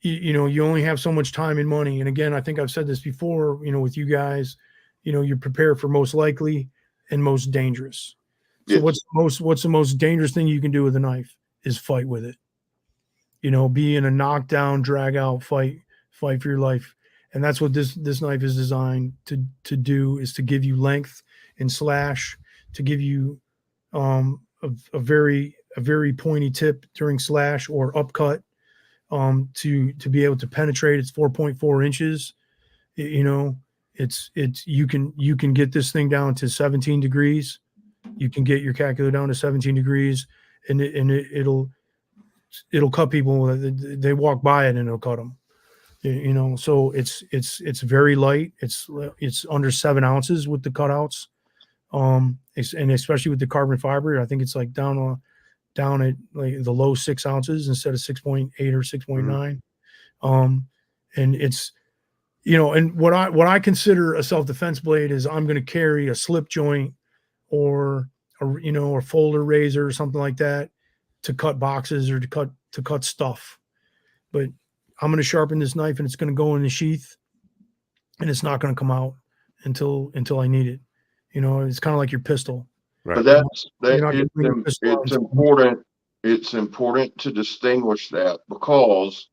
you only have so much time and money. And again, I think I've said this before, with you guys, you prepare for most likely and most dangerous. So Yes. what's the most dangerous thing you can do with a knife is fight with it. Be in a knockdown, drag out fight for your life. And that's what this knife is designed to do, is to give you length and slash, to give you a very pointy tip during slash or upcut, to be able to penetrate. It's 4.4 inches. It's you can get this thing down to 17 degrees. You can get your Calcula down to 17 degrees, and it'll cut people. They walk by it and it'll cut them. So it's very light. It's under 7 ounces with the cutouts. And especially with the carbon fiber, I think it's like down at like the low 6 ounces instead of 6.8 or 6.9. And it's, and what I consider a self-defense blade is I'm going to carry a slip joint or a folder razor or something like that to cut boxes or to cut stuff. But I'm going to sharpen this knife and it's going to go in the sheath and it's not going to come out until I need it. It's kind of like your pistol. Right. But it's important. It's important to distinguish that, because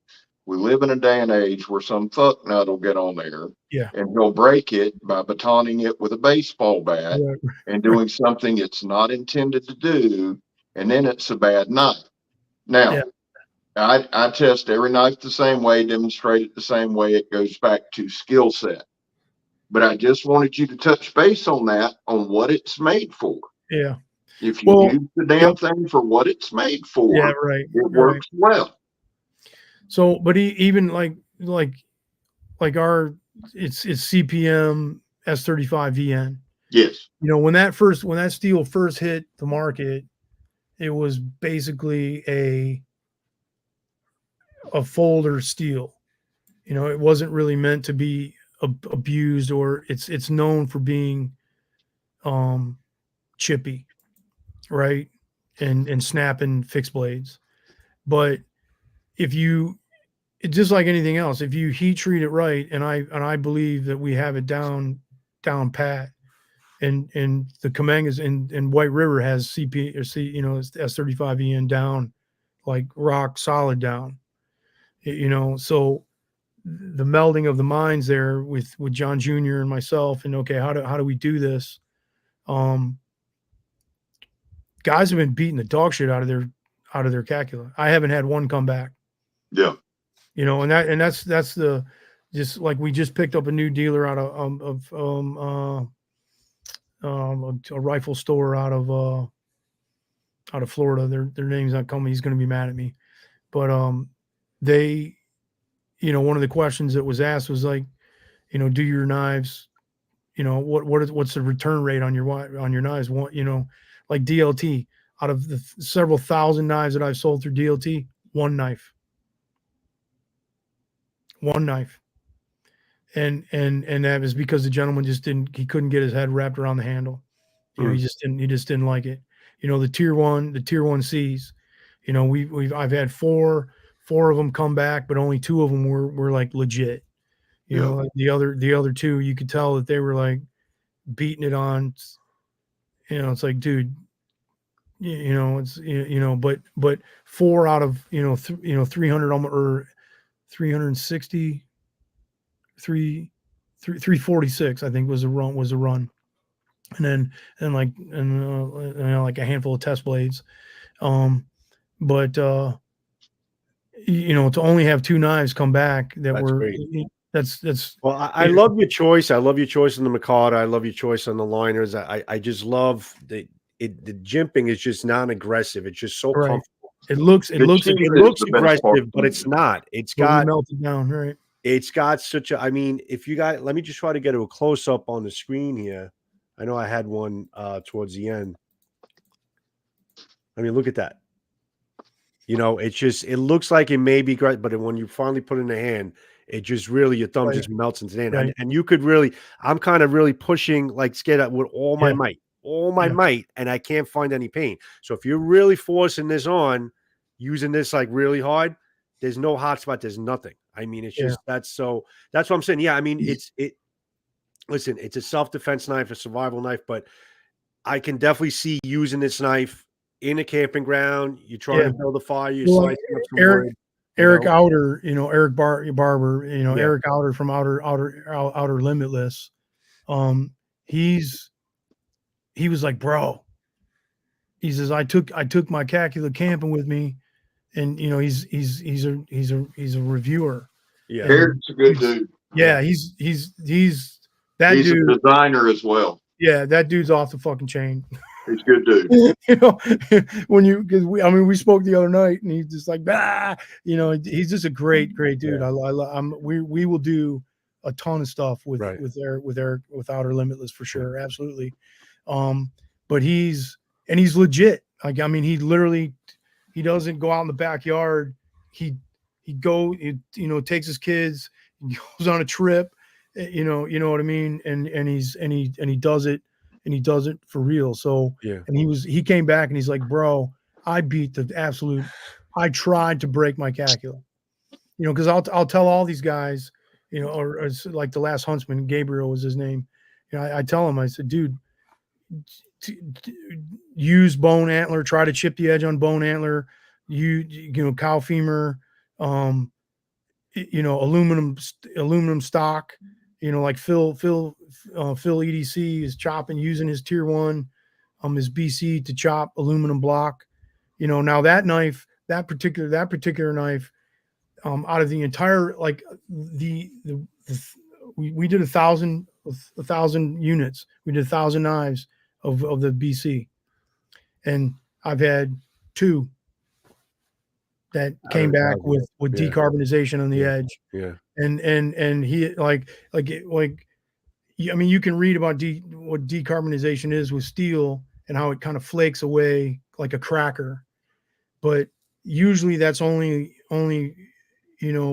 we live in a day and age where some fuck nut will get on there, and he'll break it by batoning it with a baseball bat and doing something it's not intended to do, and then it's a bad knife. Now, I test every knife the same way, demonstrate it the same way. It goes back to skill set. But I just wanted you to touch base on that, on what it's made for. Yeah. If you use the damn thing for what it's made for, it works well. So, but even like our, it's CPM S35 VN. Yes. When that steel first hit the market, it was basically a folder steel. It wasn't really meant to be abused, or it's known for being chippy, right, and snapping fixed blades. But if you, just like anything else, if you heat treat it right, and I believe that we have it down pat, and the Kamangas and White River has CP or C, it's S35 EN down, like rock solid down. So the melding of the minds there with John Jr. and myself, and okay, how do we do this? Guys have been beating the dog shit out of their Calcula. I haven't had one come back. Yeah. And that's the, just like we just picked up a new dealer out of a rifle store out of Florida. Their name's not coming. He's going to be mad at me, but they, one of the questions that was asked was like, do your knives, what's the return rate on your knives? Like DLT, out of the several thousand knives that I've sold through DLT, one knife. And that was because the gentleman he couldn't get his head wrapped around the handle. He just didn't like it. The tier one C's, I've had four of them come back, but only 2 of them were like legit. Like the other 2, you could tell that they were like beating it on. It's like, dude, but 4 out of 300 or 360, 346, I think was a run, and then like a handful of test blades, but to only have 2 knives come back that's well, I love your choice. I love your choice on the Mikado. I love your choice on the liners. I just love the jimping is just non-aggressive. It's just so comfortable. It looks aggressive, but it's not. It's got melted down, right? It's got such a, if you got, let me just try to get a close up on the screen here. I know I had one towards the end. I mean, look at that. You know, it's just, it looks like it may be great, but when you finally put it in the hand, it just really, your thumb Right. just melts into the hand. Right. And you could really, I'm kind of really pushing, like, scared out with all my Yeah. might, might, and I can't find any pain. So if you're really forcing this on, using this like really hard, there's no hot spot, there's nothing. I mean, it's Yeah. just, that's what I'm saying. Yeah. I mean, listen, it's a self-defense knife, a survival knife, but I can definitely see using this knife in a camping ground. You're trying to build a fire, you're Well, like slicing up some Eric wood. Eric know? Outer, Eric Barber, Yeah. Eric Outer from Outer Limitless. He was like, bro, he says, I took my Calcula camping with me, and he's a reviewer. Yeah. Eric's a good dude. Yeah, he's that He's dude. a designer as well. Yeah, that dude's off the fucking chain. He's a good dude. Because we spoke the other night, and he's just like, he's just a great dude. Yeah. We will do a ton of stuff with Right. Eric, with Outer Limitless for sure, absolutely. But he's legit. Like, I mean, he doesn't go out in the backyard. He takes his kids, he goes on a trip, you know what I mean, and he does it. And he does it for real. So, Yeah. and he came back and he's like, bro, I tried to break my Calcula, because I'll tell all these guys, or it's like the last huntsman, Gabriel was his name. I tell him, I said, dude, use bone antler, try to chip the edge on bone antler, cow femur, aluminum stock, like Phil EDC is chopping, using his tier 1, his BC to chop aluminum block. Now that knife, that particular knife, out of the entire, like we did 1,000 units. We did 1,000 knives of the BC, and I've had 2 that came back with decarbonization on the edge. Yeah. And he I mean, you can read about what decarbonization is with steel and how it kind of flakes away like a cracker, but usually that's only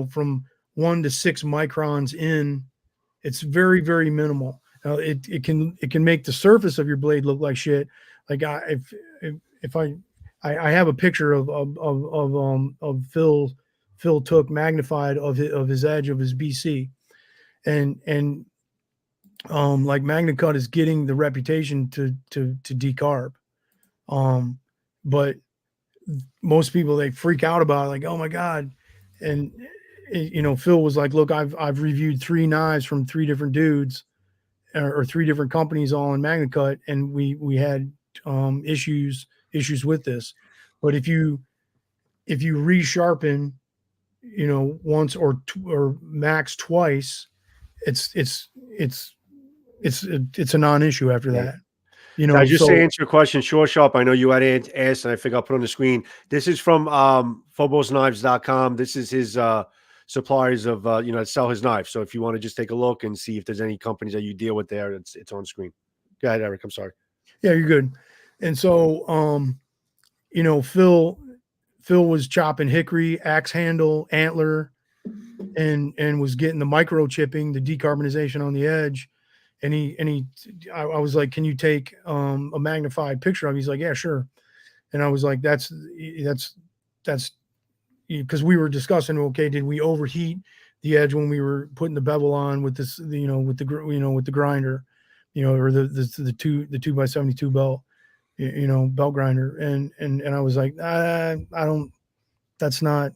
from 1 to 6 microns in. It's very, very minimal. Now it can make the surface of your blade look like shit. Like if I have a picture of Phil took magnified of his edge of his BC, and like MagnaCut is getting the reputation to decarb, but most people, they freak out about it, like, oh my god. And Phil was like, look, I've reviewed 3 knives from 3 different dudes or 3 different companies all in MagnaCut, and we had issues with this. But if you resharpen, once or max twice, it's a non-issue after that. I just to answer your question, Short Sharp, I know you had asked, and I think I'll put on the screen. This is from phobosKnives.com. This is his suppliers of that sell his knives. So if you want to just take a look and see if there's any companies that you deal with there, it's on screen. Go ahead, Eric. I'm sorry. Yeah, you're good. And so Phil was chopping hickory, axe handle, antler, and was getting the microchipping, the decarbonization on the edge. And I was like, can you take a magnified picture of it? He's like, yeah, sure. And I was like, that's because we were discussing, okay, did we overheat the edge when we were putting the bevel on with this, with the grinder, or the 2x72 belt, belt grinder. And I was like, that's not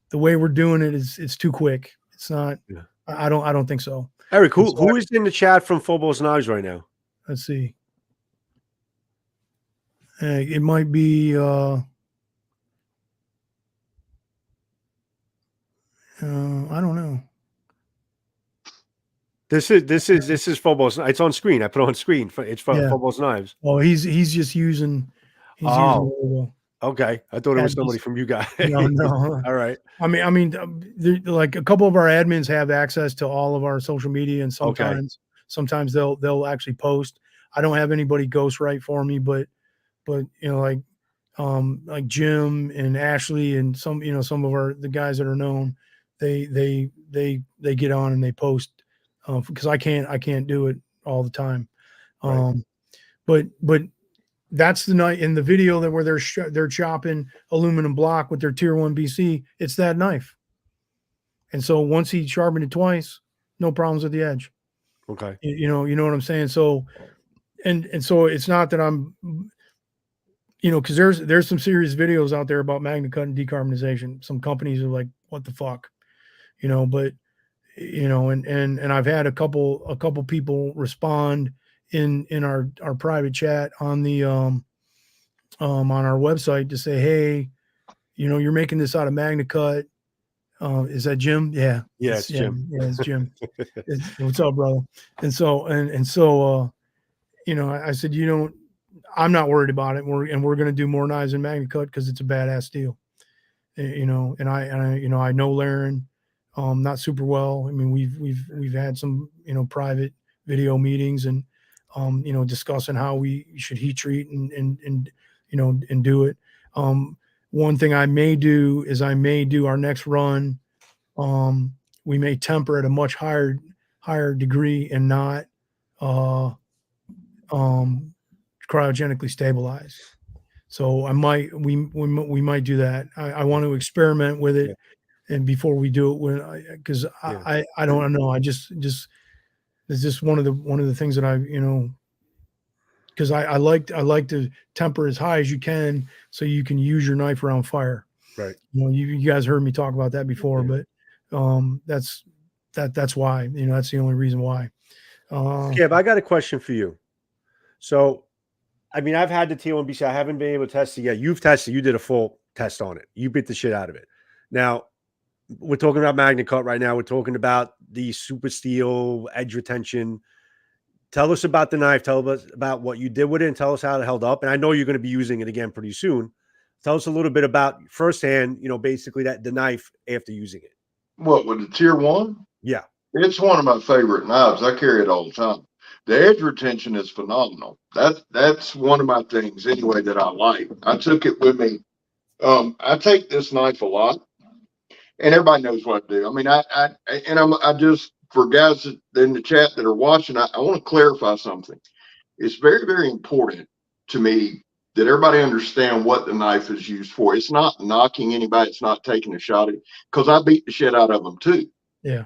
the way we're doing it. It's too quick. It's not, I don't think so. Eric, who is in the chat from Fobos Knives right now? Let's see. It might be I don't know. This is Phobos. It's on screen. I put it on screen. It's from Phobos Knives. Oh, he's just using. Okay. I thought it was somebody from you guys. No. All right. I mean, like a couple of our admins have access to all of our social media, and sometimes they'll actually post. I don't have anybody ghostwrite for me, but like like Jim and Ashley and some, some of the guys that are known, they get on and they post, because I can't do it all the time. Right. But that's the night in the video that where they're chopping aluminum block with their tier 1 BC. It's that knife. And so once he sharpened it twice, no problems with the edge. Okay. You know what I'm saying? So, and so it's not that I'm, because there's some serious videos out there about magnet cut and decarbonization. Some companies are like, what the fuck, but and I've had a couple people respond in our private chat on the on our website to say, hey, you're making this out of magnet cut. Is that Jim? Yeah. Yeah, it's Jim. Yeah, it's Jim. What's up, brother? And so I said, I'm not worried about it. We're going to do more knives in magnet cut because it's a badass steel. And I know Laren not super well. I mean, we've had some private video meetings and discussing how we should heat treat and do it. One thing I may do is our next run. We may temper at a much higher degree and not cryogenically stabilize. So we might do that. I want to experiment with it, and before we do it, because I don't know. I just it's just one of the things that because I like to temper as high as you can so you can use your knife around fire. Right. You guys heard me talk about that before, but that's why, that's the only reason why. Scab, I got a question for you. So, I mean, I've had the T1BC. I haven't been able to test it yet. You've tested. You did a full test on it. You bit the shit out of it. Now, we're talking about magnet cut right now. We're talking about the super steel edge retention. Tell us about the knife. Tell us about what you did with it, and tell us how it held up. And I know you're going to be using it again pretty soon. Tell us a little bit about firsthand, basically the knife after using it. What, with the tier 1? Yeah. It's one of my favorite knives. I carry it all the time. The edge retention is phenomenal. That's one of my things anyway that I like. I took it with me. I take this knife a lot, and everybody knows what I do. I mean, I just, for guys in the chat that are watching, I want to clarify something. It's very, very important to me that everybody understand what the knife is used for. It's not knocking anybody. It's not taking a shot at it, because I beat the shit out of them too. Yeah.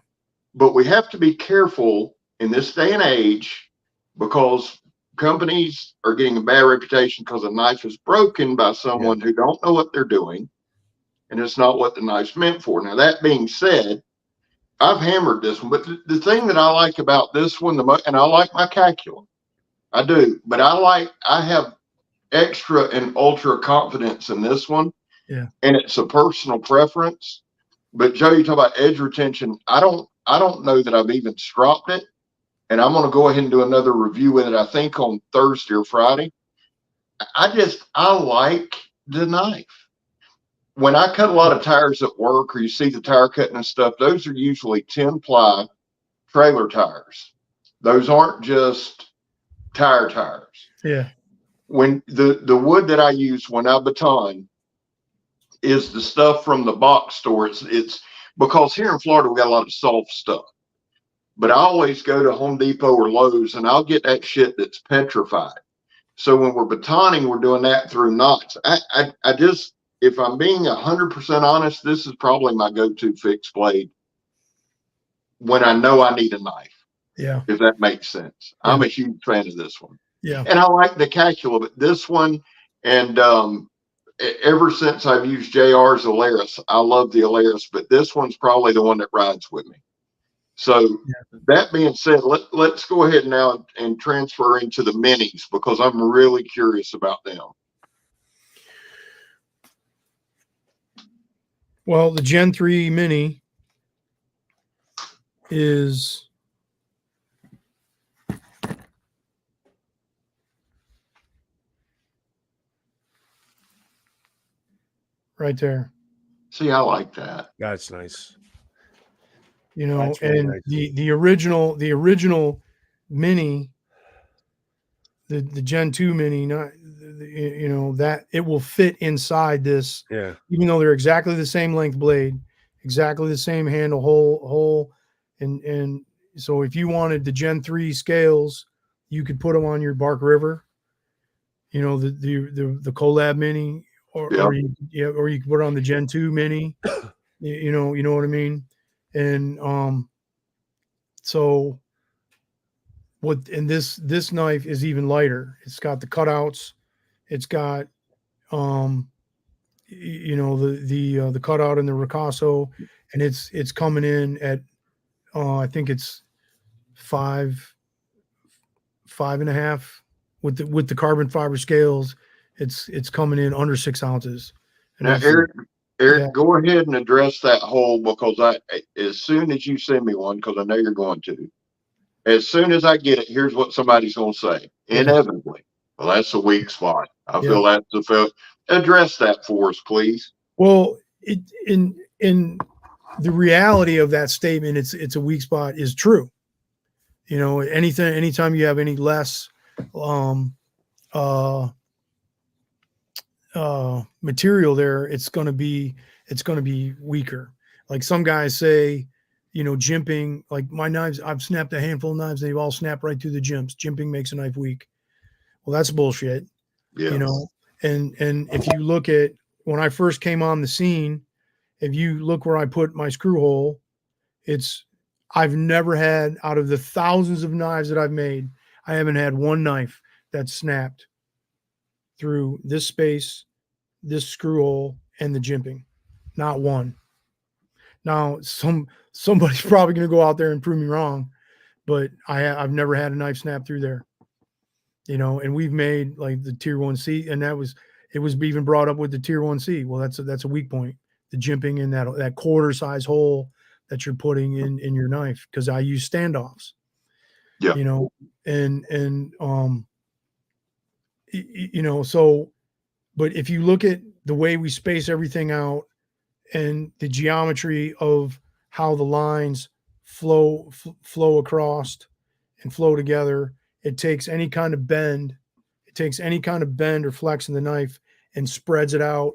But we have to be careful in this day and age, because companies are getting a bad reputation because a knife is broken by someone who don't know what they're doing, and it's not what the knife's meant for. Now, that being said, I've hammered this one, but the thing that I like about this one, and I like my Calcula, I do, but I have extra and ultra confidence in this one. Yeah. And it's a personal preference. But Joe, you talk about edge retention. I don't know that I've even stropped it. And I'm going to go ahead and do another review with it, I think on Thursday or Friday. I like the knife. When I cut a lot of tires at work, or you see the tire cutting and stuff, those are usually 10-ply trailer tires. Those aren't just tires. Yeah. When the wood that I use when I baton is the stuff from the box store. It's because here in Florida we got a lot of soft stuff, but I always go to Home Depot or Lowe's and I'll get that shit that's petrified. So when we're batoning, we're doing that through knots. I just, if I'm being 100% honest, this is probably my go-to fixed blade when I know I need a knife. Yeah. If that makes sense. Yeah. I'm a huge fan of this one. Yeah. And I like the Calcula, but this one, and ever since I've used JR's Alaris, I love the Alaris, but this one's probably the one that rides with me. So that being said, let's go ahead now and transfer into the minis, because I'm really curious about them. Well, the Gen 3 Mini is right there. See, I like that. That's nice. That's really and nice. the original Mini the Gen 2 Mini, not you know, that it will fit inside this, Yeah. even though they're exactly the same length blade, exactly the same handle hole, and so if you wanted the Gen 3 scales, you could put them on your Bark River, you know, the Collab Mini, Yeah. or you could put it on the Gen 2 Mini, you know what I mean, and so what, and this knife is even lighter. It's got the cutouts. It's got you know, the cutout and the ricasso, and it's coming in at I think it's five and a half with the carbon fiber scales. It's coming in under 6 ounces, and Now, that's Eric, yeah. go ahead and address that hole, because as soon as you send me one, because I know you're going to, as soon as I get it, here's what somebody's going to say. Yeah. Inevitably, well, that's a weak spot. I Yeah. feel that's the fail. Address that for us, please. Well, in the reality of that statement, it's a weak spot is true. You know, anytime you have any less uh material there, it's going to be weaker. Like some guys say, you know, jimping, like my knives, I've snapped a handful of knives, they've all snapped right through the jimps. Jimping makes a knife weak. Well, that's bullshit. Yeah. You know, and if you look at when I first came on the scene, if you look where I put my screw hole, I've never had, out of the thousands of knives that I've made, I haven't had one knife that snapped through this space, this screw hole, and the jimping. Not one. Now, somebody's probably going to go out there and prove me wrong, but I've never had a knife snap through there. You know, and we've made like the tier 1C, and it was even brought up with the tier 1C. Well, that's a weak point. The jimping in that quarter size hole that you're putting in your knife, because I use standoffs. Yeah. You know, and you know, so, but if you look at the way we space everything out and the geometry of how the lines flow across and flow together, it takes any kind of bend or flex in the knife and spreads it out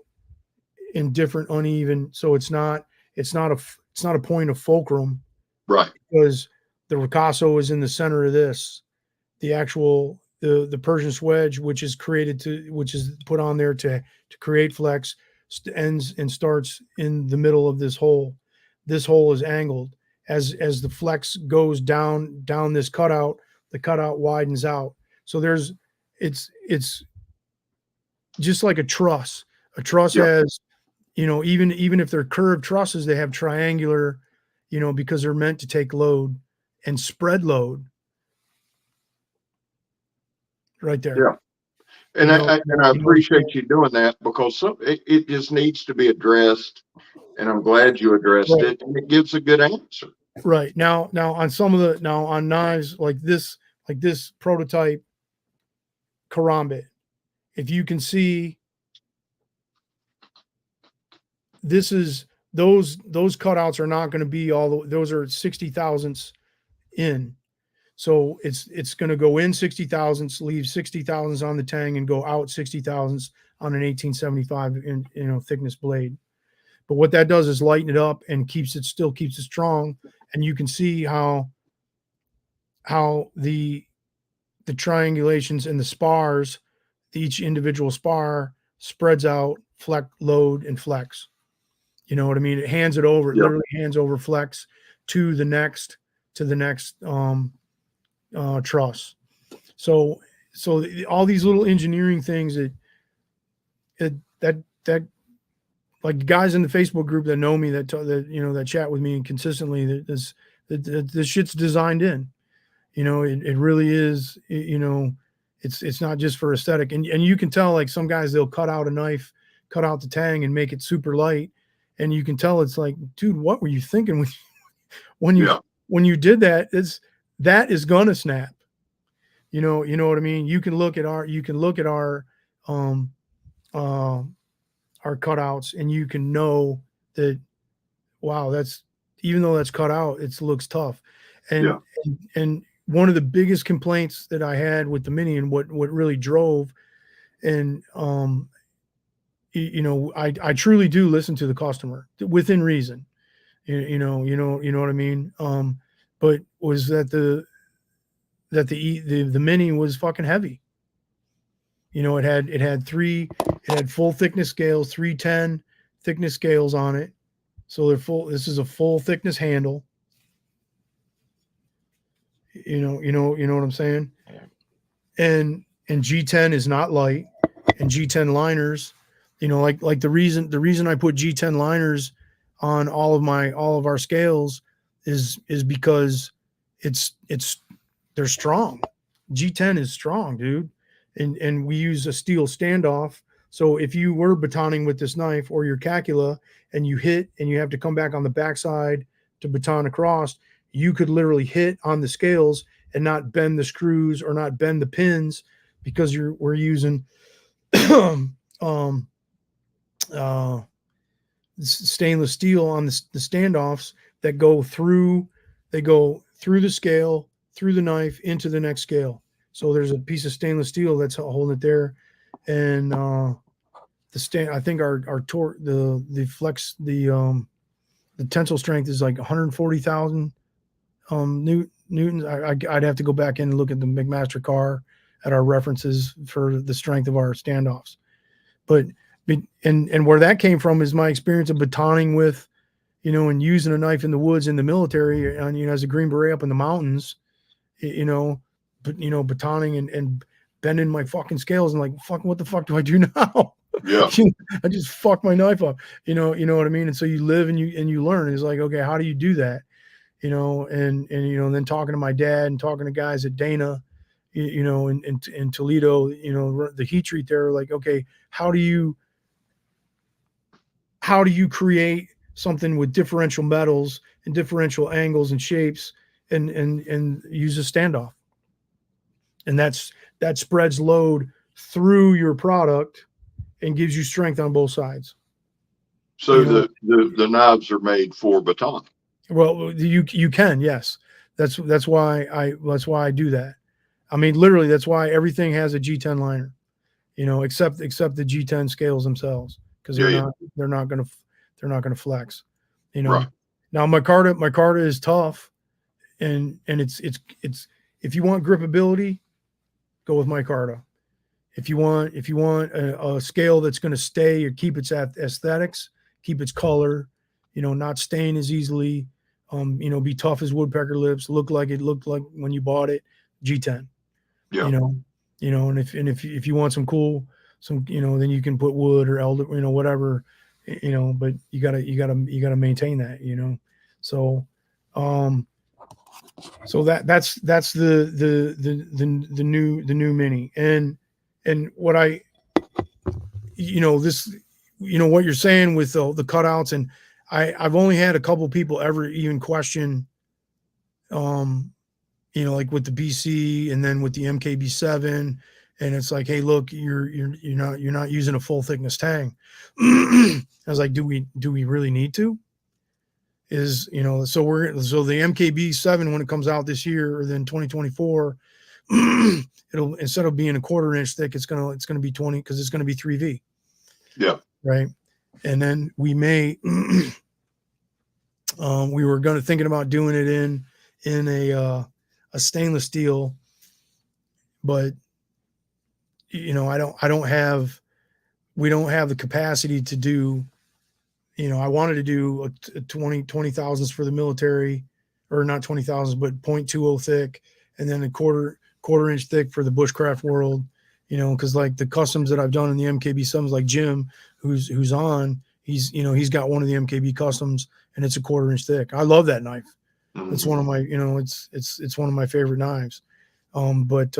in different uneven. So it's not a point of fulcrum, Right. because the ricasso is in the center of this. The actual the Persian wedge, which is put on there to create flex, ends and starts in the middle of this hole. This hole is angled. As the flex goes down this cutout, the cutout widens out. So it's just like a truss. A truss Yeah. has, you know, even if they're curved trusses, they have triangular, you know, because they're meant to take load and spread load. Right there. Yeah. And I appreciate you doing that, because it just needs to be addressed, and I'm glad you addressed it, and it gives a good answer. Right. Now on knives like this prototype karambit, if you can see, this is those cutouts are not going to be those are 60 thousandths in. So it's going to go in 60 thousandths, leave 60 thousandths on the tang, and go out 60 thousandths on an 1875 thickness blade. But what that does is lighten it up and still keeps it strong. And you can see how the triangulations and the spars, each individual spar spreads out, load and flex. You know what I mean? It hands it over, Yeah. literally hands over flex to the next truss. So all these little engineering things that like guys in the Facebook group that know me, that chat with me and consistently, that this shit's designed in. You know, it really is. It's not just for aesthetic, and you can tell, like some guys, they'll cut out a knife, cut out the tang, and make it super light, and you can tell it's like, dude, what were you thinking when you did that? That is gonna snap. You know what I mean? You can look at our cutouts, and you can know that, wow, that's, even though that's cut out, it looks tough. And one of the biggest complaints that I had with the Mini, and what really drove, and I truly do listen to the customer within reason. You know what I mean. But was that the Mini was fucking heavy. It had full thickness scales, 310 thickness scales on it. So they're full. This is a full thickness handle. You know what I'm saying? And G10 is not light, and G10 liners, like the reason I put G10 liners on all of our scales is because they're strong. G10 is strong, dude. And we use a steel standoff. So if you were batoning with this knife or your Calcula and you hit and you have to come back on the backside to baton across, you could literally hit on the scales and not bend the screws or not bend the pins, because we're using stainless steel on the standoffs that go through the scale, through the knife, into the next scale. So there's a piece of stainless steel that's holding it there. And I think our torque, the flex, the tensile strength is like 140,000 newtons. I'd have to go back in and look at the McMaster car at our references for the strength of our standoffs. But and where that came from is my experience of batoning with, and using a knife in the woods in the military, and as a Green Beret up in the mountains, batoning and bending my fucking scales and like, fuck, what the fuck do I do now? Yeah. I just fucked my knife up. You know what I mean? And so you live and you learn. It's like, okay, how do you do that? And then talking to my dad and talking to guys at Dana, in Toledo, the heat treat there, like, okay, how do you create something with differential metals and differential angles and shapes and use a standoff? And that spreads load through your product and gives you strength on both sides. So the knives are made for baton. Well, you can, yes. That's why I do that. I mean, literally, that's why everything has a G10 liner, except the G10 scales themselves, because they're not gonna flex. Right. Now my Carta is tough, and it's if you want gripability, go with my Carta. If you want a scale that's going to stay or keep its aesthetics, keep its color, not stain as easily, be tough as woodpecker lips, look like it looked like when you bought it, G10. Yeah. And if you want then you can put wood or elder, whatever, but you gotta maintain that, so that's the new Mini. And what what you're saying with the cutouts, and I've only had a couple people ever even question, like with the BC and then with the MKB7, and it's like, hey, look, you're not using a full thickness tang. I was like, do we really need to? So the MKB7, when it comes out this year or then 2024, it'll, instead of being a 1/4 inch thick, it's gonna be 20, because it's gonna be 3V. Yeah. Right. And then we may we were thinking about doing it in a stainless steel, but we don't have the capacity to do, I wanted to do a 20 thousandths for the military, or not 20 thousandths, but 0.20 thick, and then a quarter inch thick for the bushcraft world, because like the customs that I've done in the MKB7s, like Jim, who's on, he's got one of the MKB customs, and it's a 1/4 inch thick. I love that knife. Mm-hmm. It's one of my, it's one of my favorite knives. But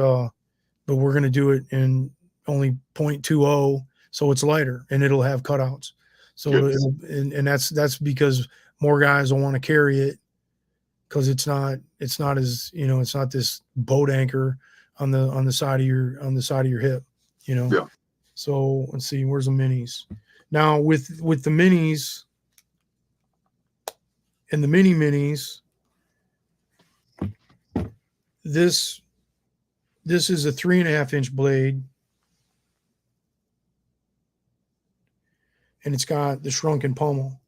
we're going to do it in only 0.20, so it's lighter and it'll have cutouts. So and that's because more guys will want to carry it, because it's not as, it's not this boat anchor on the side of your hip, Yeah. So let's see, where's the Minis now with the Minis and the mini Minis. this is a 3.5-inch blade, and it's got the shrunken pommel.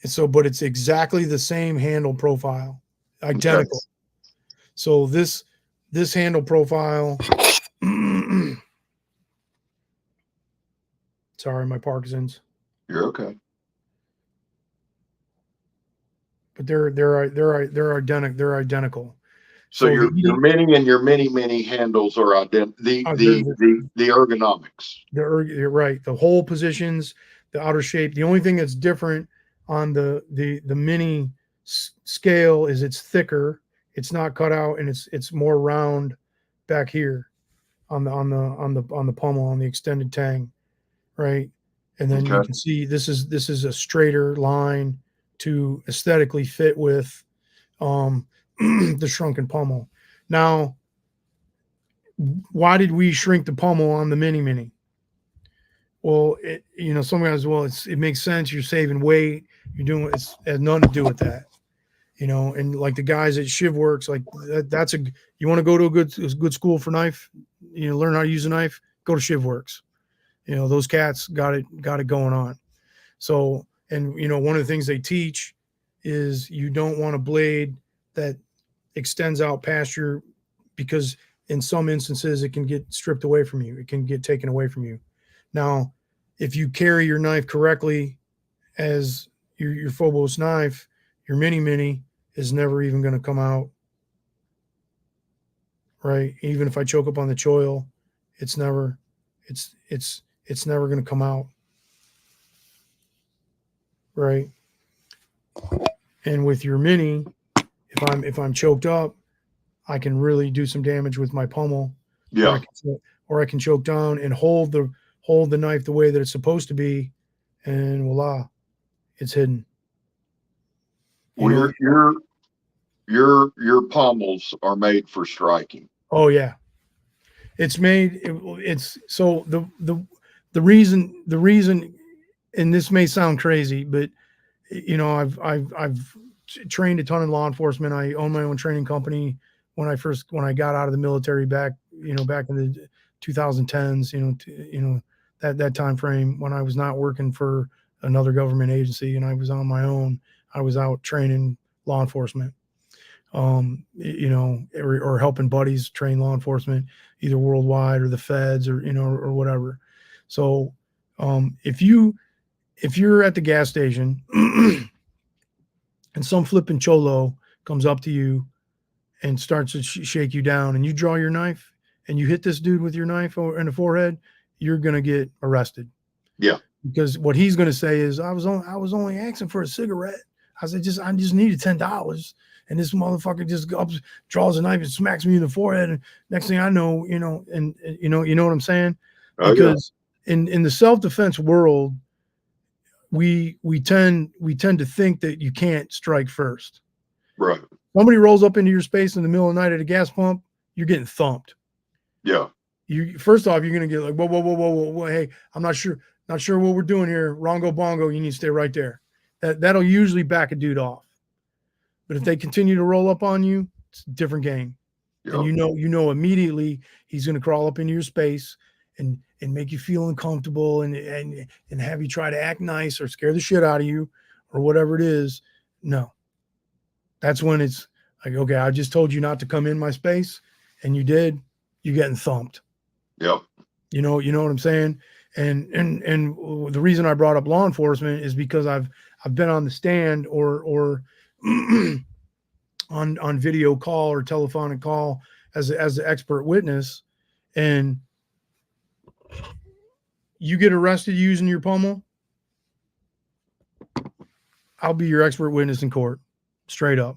And so, but it's exactly the same handle profile, identical. Okay. So this handle profile, sorry, my Parkinson's, You're okay. but they're identical. So your the mini and your mini handles are identical. The ergonomics. You're right. The hole positions, the outer shape. The only thing that's different on the mini scale is it's thicker. It's not cut out, and it's more round back here on the pommel, on the extended tang, right? And then you can see this is a straighter line to aesthetically fit with the shrunken pommel. Now, why did we shrink the pommel on the mini? Well, some guys, it makes sense. You're saving weight. You're doing it has nothing to do with that, and like the guys at ShivWorks, like that's you want to go to a good school for knife, learn how to use a knife, go to ShivWorks. Those cats got it going on. So, and one of the things they teach is you don't want a blade that extends out past your, because in some instances it can get stripped away from you. It can get taken away from you. Now, if you carry your knife correctly as your Phobos knife, your mini is never even going to come out, right? Even if I choke up on the choil, it's never going to come out, right? And with your mini, if I'm choked up, I can really do some damage with my pommel. Yeah. Or I can choke down and hold the knife the way that it's supposed to be, and voila, it's hidden. Well, your pommels are made for striking. Oh yeah, it's made. It's so the reason, and this may sound crazy, but I've trained a ton in law enforcement. I own my own training company. When I got out of the military back in the 2010s, that time frame when I was not working for another government agency and I was on my own, I was out training law enforcement, or helping buddies train law enforcement, either worldwide or the feds or or whatever. So if you're at the gas station and some flipping cholo comes up to you and starts to shake you down, and you draw your knife and you hit this dude with your knife in the forehead, you're going to get arrested. Yeah. Because what he's going to say is, I was only asking for a cigarette. I just needed $10. And this motherfucker just draws a knife and smacks me in the forehead. And next thing I know, you know what I'm saying? Because in the self-defense world, we tend to think that you can't strike first. Right. Somebody rolls up into your space in the middle of the night at a gas pump, you're getting thumped. Yeah. First off, you're gonna get like, whoa. Hey, I'm not sure what we're doing here. Rongo bongo, you need to stay right there. That'll usually back a dude off. But if they continue to roll up on you, it's a different game. Yep. And you know immediately he's gonna crawl up into your space and make you feel uncomfortable and have you try to act nice or scare the shit out of you or whatever it is. No. That's when it's like, okay, I just told you not to come in my space and you did, you're getting thumped. Yep. You know what I'm saying? And the reason I brought up law enforcement is because I've been on the stand or on video call or telephonic call as the expert witness, and you get arrested using your pommel, I'll be your expert witness in court, straight up.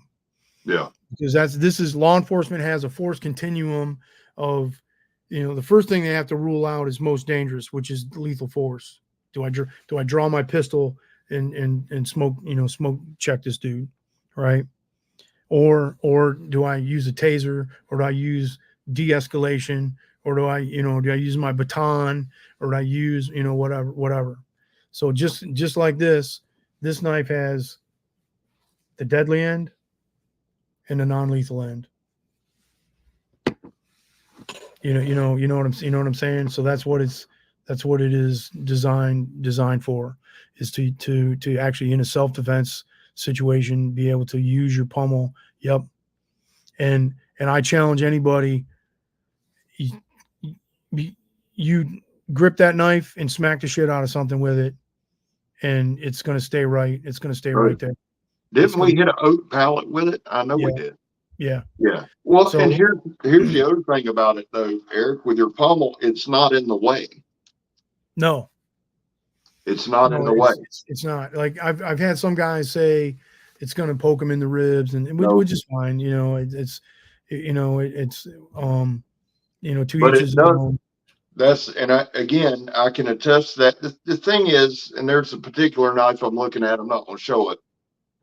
Yeah. Because this is law enforcement has a force continuum of, the first thing they have to rule out is most dangerous, which is lethal force. Do I draw my pistol and smoke check this dude, right? Or do I use a taser, or do I use de-escalation, or do I use my baton, or do I use whatever. So just like this knife has the deadly end and the non-lethal end. You know what I'm saying? So that's what it is designed for, is to actually, in a self-defense situation, be able to use your pommel. Yep. And I challenge anybody, you grip that knife and smack the shit out of something with it, and it's going to stay right. It's going to stay right there. Didn't we hit an oak pallet with it? I know we did. Yeah. Yeah. Well, So, and here's the other thing about it, though, Eric. With your pommel, it's not in the way. no, It's not in the way. it's not. Like I've had some guys say it's going to poke them in the ribs, and No. which is fine. You know, it's to But each it his does. own. I can attest that the thing is, and there's a particular knife I'm looking at. I'm not going to show it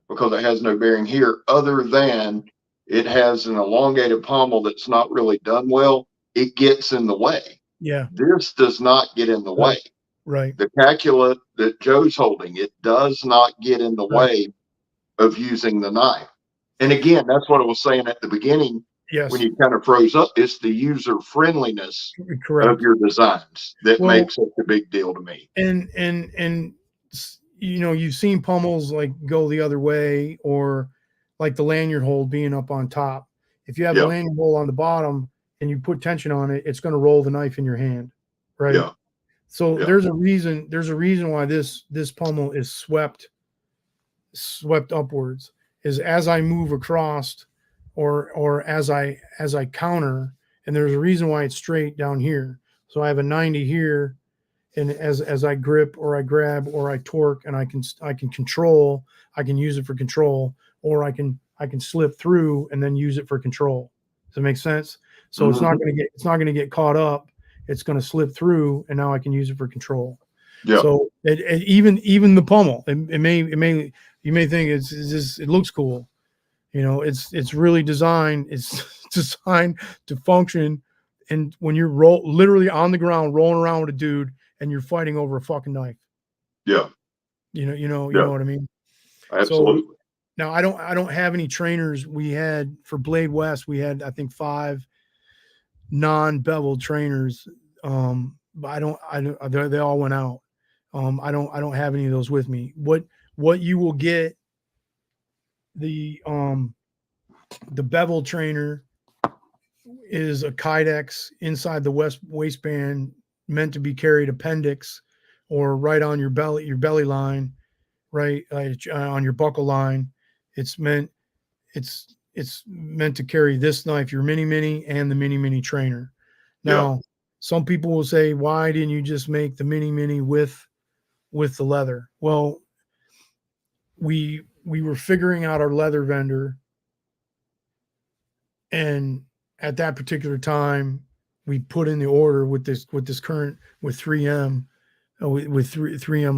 because it has no bearing here, other than it has an elongated pommel that's not really done well. It gets in the way. Yeah. This does not get in the way. Right. The Calcula that Joe's holding, it does not get in the way of using the knife. And again, that's what I was saying at the beginning. Yes. When you kind of froze up, it's the user friendliness of your designs that makes it a big deal to me. And you've seen pommels like go the other way, or like the lanyard hole being up on top. If you have the lanyard hole on the bottom and you put tension on it, it's going to roll the knife in your hand, right? Yeah. So there's a reason why this pommel is swept upwards, is as I move across or as I counter, and there's a reason why it's straight down here. So I have a 90 here, and as I grip or I grab or I torque, and I can control, I can use it for control, or I can slip through and then use it for control. Does that make sense? So it's not going to get caught up. It's going to slip through, and now I can use it for control. Yeah. So even the pommel, you may think it's just, it looks cool. It's really designed. It's designed to function. And when you're literally on the ground rolling around with a dude and you're fighting over a fucking knife. Yeah. You know what I mean? Absolutely. So now I don't have any trainers. We had for Blade West, we had, I think, 5 non-beveled trainers. But they all went out. I don't have any of those with me. What you will get, the bevel trainer is a Kydex inside the waistband, meant to be carried appendix or right on your belly line, right on your buckle line. It's meant to carry this knife, your mini, and the mini trainer. Now, some people will say, why didn't you just make the mini with the leather? Well, we were figuring out our leather vendor, and at that particular time, we put in the order with 3M, with 3M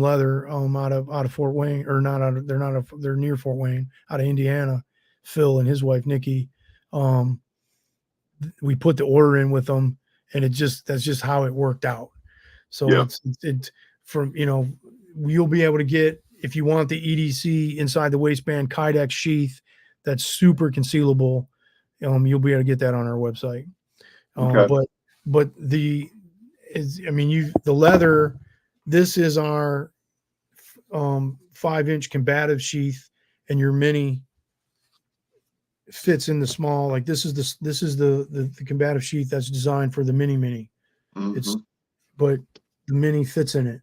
leather, out of Fort Wayne, or not out of, they're near Fort Wayne, out of Indiana. Phil and his wife Nikki, we put the order in with them, and that's just how it worked out. So it's from, you'll be able to get, if you want the EDC inside the waistband Kydex sheath that's super concealable, you'll be able to get that on our website. But the leather, this is our 5-inch combative sheath, and your mini fits in the small. Like this is the combative sheath that's designed for the mini. Mm-hmm. But the mini fits in it.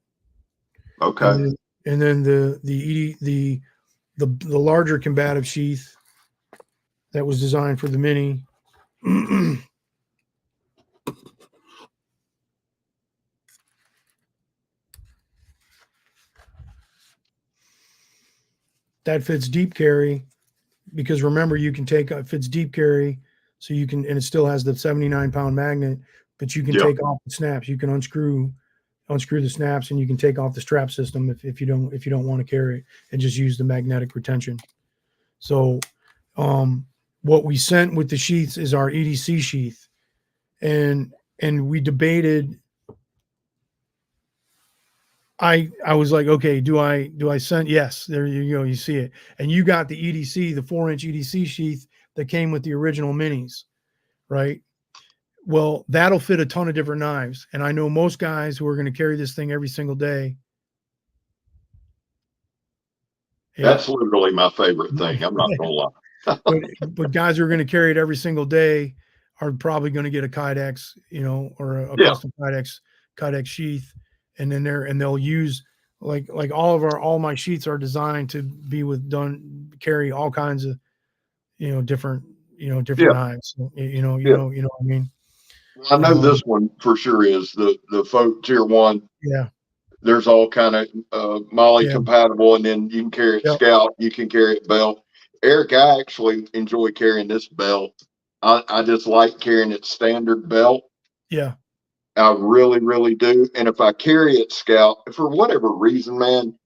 Okay. And then the larger combative sheath that was designed for the mini that fits deep carry, because remember, you can take, it fits deep carry, so you can, and it still has the 79-pound magnet, but you can take off the snaps. You can unscrew the snaps, and you can take off the strap system if you don't want to carry it, and just use the magnetic retention. So what we sent with the sheaths is our EDC sheath, and we debated. I was like, okay, do I send? Yes, there you go. You see it. And you got the EDC, the 4-inch EDC sheath that came with the original minis, right? Well, that'll fit a ton of different knives. And I know most guys who are going to carry this thing every single day. Yeah. That's literally my favorite thing. I'm not gonna lie. but guys who are going to carry it every single day are probably going to get a Kydex, or a Yeah. custom Kydex sheath. And then they'll use like all my sheets are designed to be carry all kinds of, different knives. You know what I mean? I know this one for sure is the F.O.B.O.S Tier 1. Yeah. There's all kind of Molly Yeah. compatible, and then you can carry it Yep. Scout, you can carry it Bell. Eric, I actually enjoy carrying this belt. I just like carrying it standard belt. Yeah. I really, really do. And if I carry it Scout, for whatever reason, man,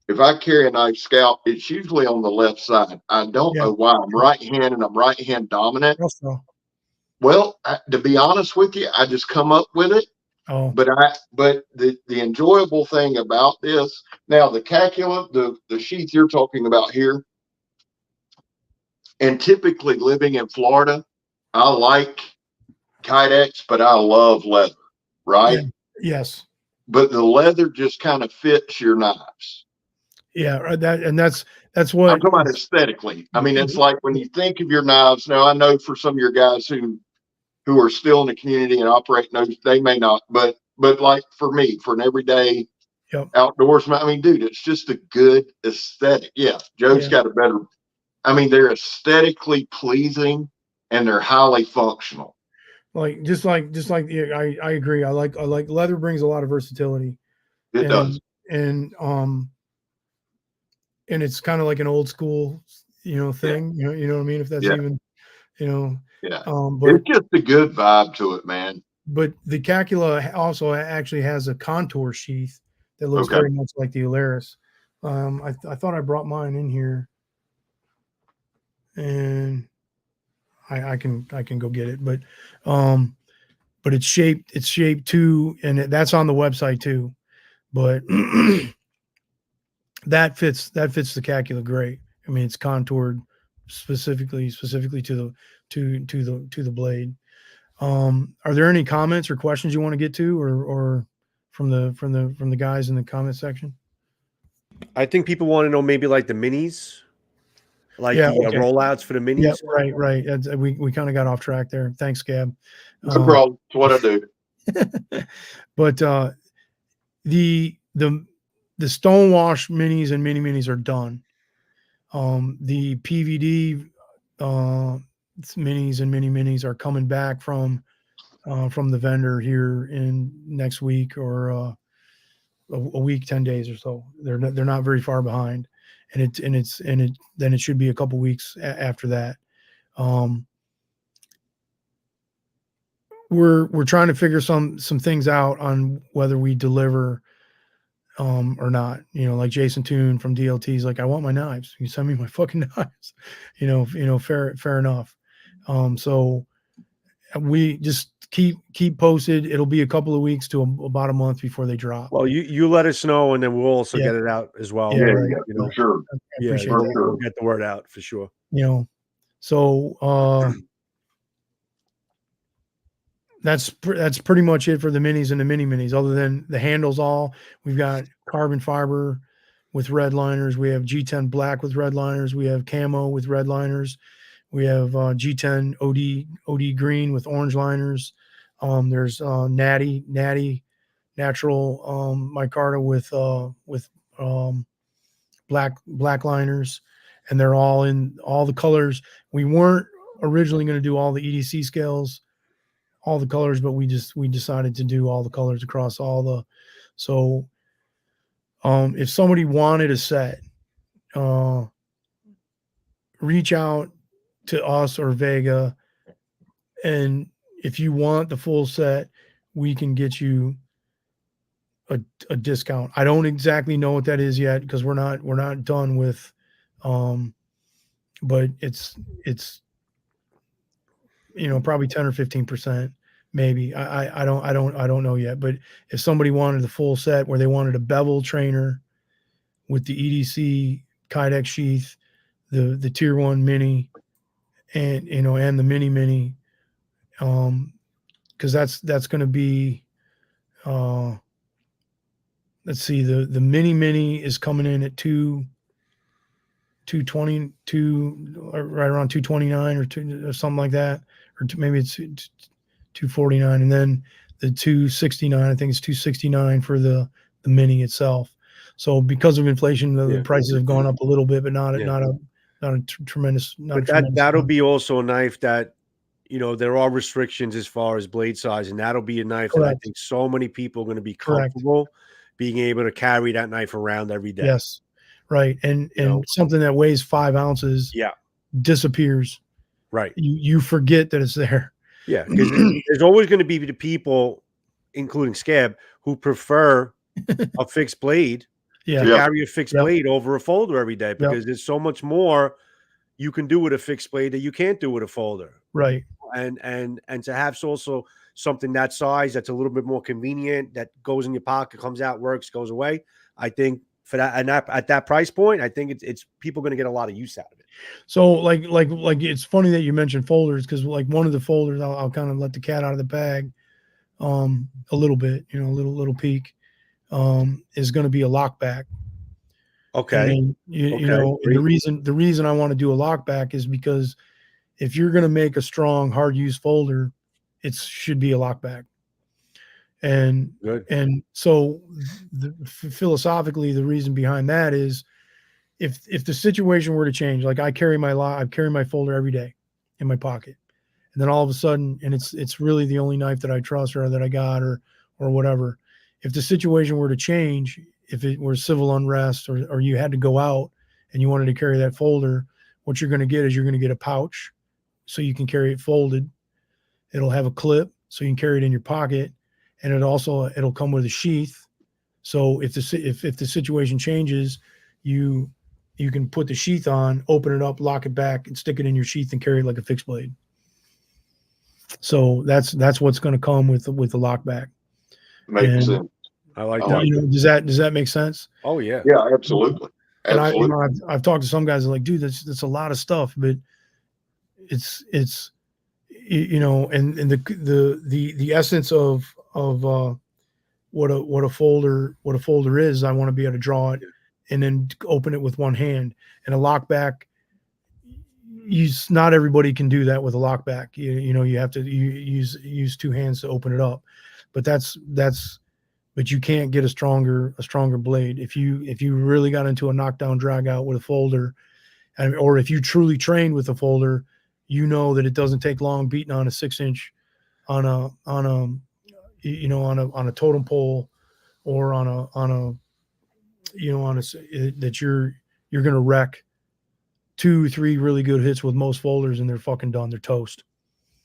if I carry a knife Scout, it's usually on the left side. I don't Yeah. know why. I'm right-handed and I'm right-hand dominant. Also. Well, to be honest with you, I just come up with it. Oh. But the enjoyable thing about this, now the Calcula, the sheath you're talking about here, and typically living in Florida, I like Kydex, but I love leather, right? Yeah. Yes. But the leather just kind of fits your knives. Yeah, that's what I'm talking about aesthetically. I mean, it's like when you think of your knives. Now, I know for some of your guys who are still in the community and operate those, they may not, but like for me, for an everyday outdoorsman, I mean, dude, it's just a good aesthetic. Yeah, Joe's got a better. I mean, they're aesthetically pleasing and they're highly functional. Like just like I agree. I like leather brings a lot of versatility. It does. And it's kind of like an old school, thing. You know what I mean? If that's even, Yeah. but it's just a good vibe to it, man. But the Calcula also actually has a contour sheath that looks very much like the Alaris. I thought I brought mine in here, and I can go get it. But it's shaped too, and that's on the website too. But that fits the Calcula great. I mean, it's contoured specifically to the blade. Are there any comments or questions you want to get to, or from the guys in the comment section? I think people want to know maybe like the minis, like the rollouts for the minis. Yeah, right. We kind of got off track there. Thanks, Scab. No problem. It's what I do. But the Stonewash minis and mini minis are done. The PVD minis and mini minis are coming back from the vendor here in next week or a week, 10 days or so. They're not very far behind, and then it should be a couple weeks after that. We're trying to figure some things out on whether we deliver or not. Like Jason Toon from DLT's like, I want my knives. You send me my fucking knives. Fair enough. So we just keep posted. It'll be a couple of weeks to about a month before they drop. Well, you let us know, and then we'll also get it out as well. Yeah, right. For sure. I appreciate that. We'll get the word out for sure. So that's pretty much it for the minis and the mini minis. Other than the handles, we've got carbon fiber with red liners. We have G10 black with red liners. We have camo with red liners. We have G10 OD green with orange liners. There's natty natural micarta with black liners, and they're all in all the colors. We weren't originally going to do all the EDC scales, all the colors, but we decided to do all the colors across all the. So if somebody wanted a set, reach out to us or Vega, and if you want the full set, we can get you a discount. I don't exactly know what that is yet because we're not done with, but it's probably 10 or 15%, maybe. I don't know yet. But if somebody wanted the full set where they wanted a bevel trainer with the EDC Kydex sheath, the Tier 1 mini, and and the mini, because that's going to be, let's see, the mini is coming in at 220, right around 229 or something like that, or maybe it's 249, and then the 269, I think it's 269 for the mini itself. So because of inflation, the prices have gone up a little bit, but not a tremendous. But that'll be also a knife that, there are restrictions as far as blade size, and that'll be a knife that I think so many people are going to be comfortable being able to carry that knife around every day. Yes, right, and something that weighs 5 ounces, disappears. Right, you forget that it's there. Yeah, because there's always going to be the people, including Scab, who prefer a fixed blade to carry a fixed blade over a folder every day, because there's so much more you can do with a fixed blade that you can't do with a folder. Right. And to have also something that size that's a little bit more convenient, that goes in your pocket, comes out, works, goes away. I think for that, and at that price point, I think it's people going to get a lot of use out of it. So like it's funny that you mentioned folders, because like one of the folders, I'll kind of let the cat out of the bag a little bit, a little peek, is going to be a lockback. Okay. And and the reason I want to do a lockback is because if you're going to make a strong, hard use folder, it should be a lockback. And so philosophically, the reason behind that is, if the situation were to change, like I carry my folder every day in my pocket, and then all of a sudden, and it's really the only knife that I trust or that I got or whatever. If the situation were to change, if it were civil unrest, or you had to go out and you wanted to carry that folder, what you're going to get is you're going to get a pouch, so you can carry it folded. It'll have a clip, so you can carry it in your pocket, and it'll come with a sheath. So if the situation changes, you can put the sheath on, open it up, lock it back, and stick it in your sheath and carry it like a fixed blade. So that's what's going to come with the lockback. Makes sense. I like that. Does that make sense? Oh yeah. Yeah, absolutely. And I've talked to some guys like, dude, that's a lot of stuff, but it's and the essence of what a folder is, I want to be able to draw it and then open it with one hand. And a lockback, not everybody can do that with a lockback. You have to use two hands to open it up. But but you can't get a stronger blade if you really got into a knockdown drag out with a folder, or if you truly train with a folder, that it doesn't take long beating on a 6-inch on a totem pole, or that you're going to wreck 2-3 really good hits with most folders, and they're fucking done. They're toast.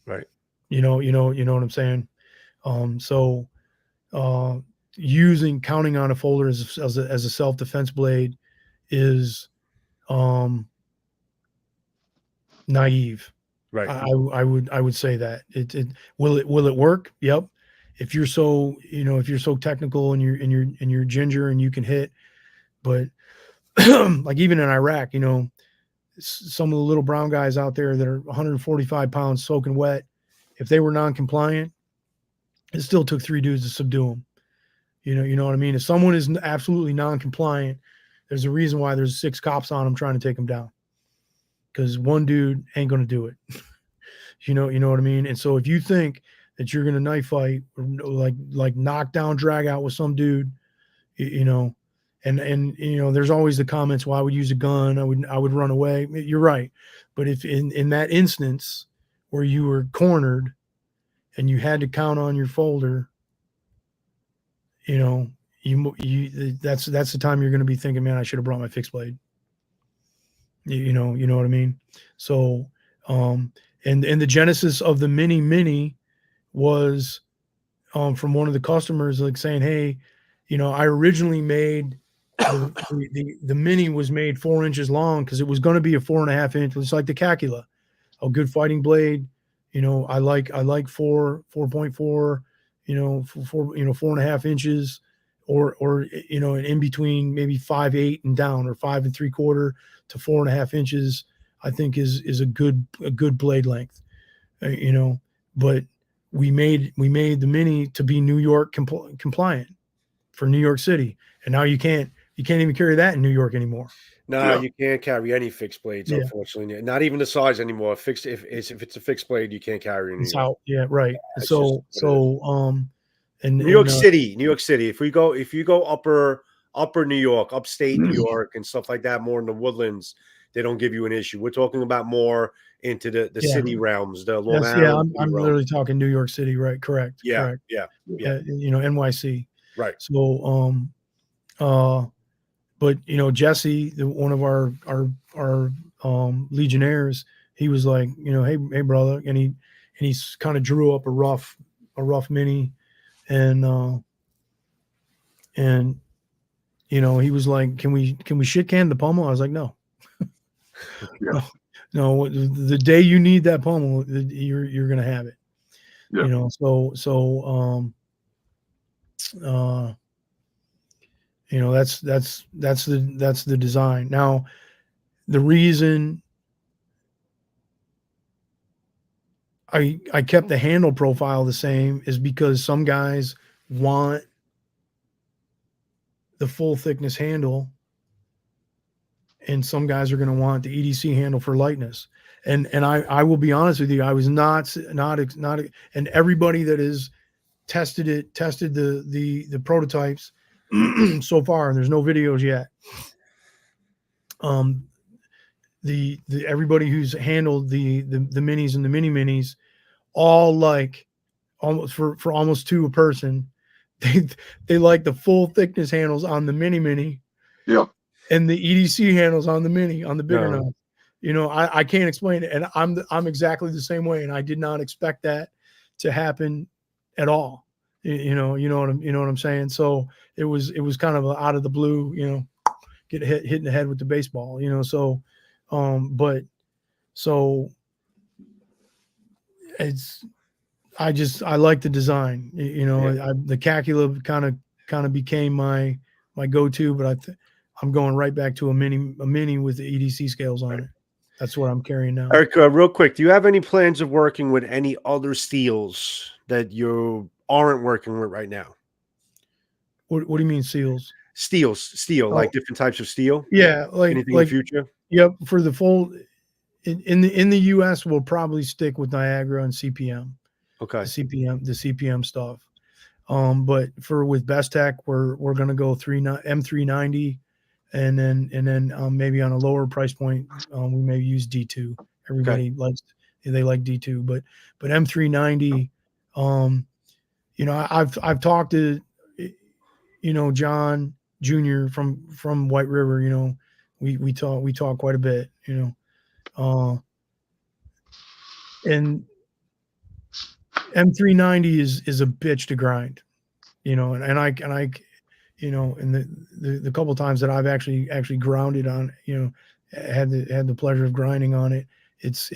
Right. You know what I'm saying? Counting on a folder as a self-defense blade is naive. Right. I would say that will it work? Yep. If you're so technical and you're ginger and you can hit, but like even in Iraq, some of the little brown guys out there that are 145 pounds soaking wet, if they were non-compliant, it still took 3 dudes to subdue them. You know what I mean? If someone is absolutely non-compliant, there's a reason why there's 6 cops on them trying to take them down, because one dude ain't going to do it. You know what I mean? And so if you think that you're going to knife fight, or like knock down, drag out with some dude, and there's always the comments, well, I would use a gun, I would run away. You're right. But if in that instance where you were cornered and you had to count on your folder, that's the time you're going to be thinking, man, I should have brought my fixed blade. You know what I mean? So, and the genesis of the mini was from one of the customers, like saying, hey, I originally made the mini was made 4 inches long because it was going to be a 4.5 inch. It's like the Calcula, a good fighting blade. I like 4.4, 4 4.5 inches, or in between maybe 5.8 and down, or 5 3/4 to 4.5 inches, I think is a good blade length, but we made the Mini to be New York compliant for New York City, and now you can't even carry that in New York anymore. No, Yeah. you can't carry any fixed blades, Yeah. unfortunately. Not even the size anymore. Fixed if it's a fixed blade, you can't carry in New It's York. out. Yeah, right. It's just what it is. And New York City, New York City. If you go upper New York, upstate New York, and stuff like that, more in the woodlands, they don't give you an issue. We're talking about more into the Yeah. city realms, the Long Yes, Island. I'm literally talking New York City, right? Correct. Yeah, Correct. yeah, NYC. right. So but Jesse, one of our legionnaires, he was like, hey brother, and he's kind of drew up a rough Mini, and he was like, can we shit can the Pommel? I was like, no. Yeah. No, the day you need that Pommel, you're gonna have it. Yeah. That's the design. Now, the reason I kept the handle profile the same is because some guys want the full thickness handle, and some guys are going to want the EDC handle for lightness. And I will be honest with you, I was not, and everybody that has tested the prototypes so far, and there's no videos yet. The everybody who's handled the minis and the mini minis, all like almost for almost two a person, they like the full thickness handles on the mini, Yeah. and the EDC handles on the mini, on the bigger No. knife. I can't explain it, and I'm exactly the same way, and I did not expect that to happen at all. You know what I'm saying? So it was kind of out of the blue, get hit in the head with the baseball, so but so I like the design, the Calcula kind of became my go-to, but I'm going right back to a mini with the EDC scales on it. That's what I'm carrying now. Eric, real quick, do you have any plans of working with any other steels that you aren't working with right now? What do you mean steel, like different types of steel? Yeah, Anything in the future? Yep, for the full in the US, we'll probably stick with Niagara and CPM. Okay. The CPM stuff. But with Best Tech, we're gonna go M390, and then maybe on a lower price point, we may use D2. Everybody they like D2, but M390. I've talked to John Jr. from White River. We talk quite a bit. And M390 is a bitch to grind, and I and the couple of times that I've actually grounded on, had the pleasure of grinding on it, it's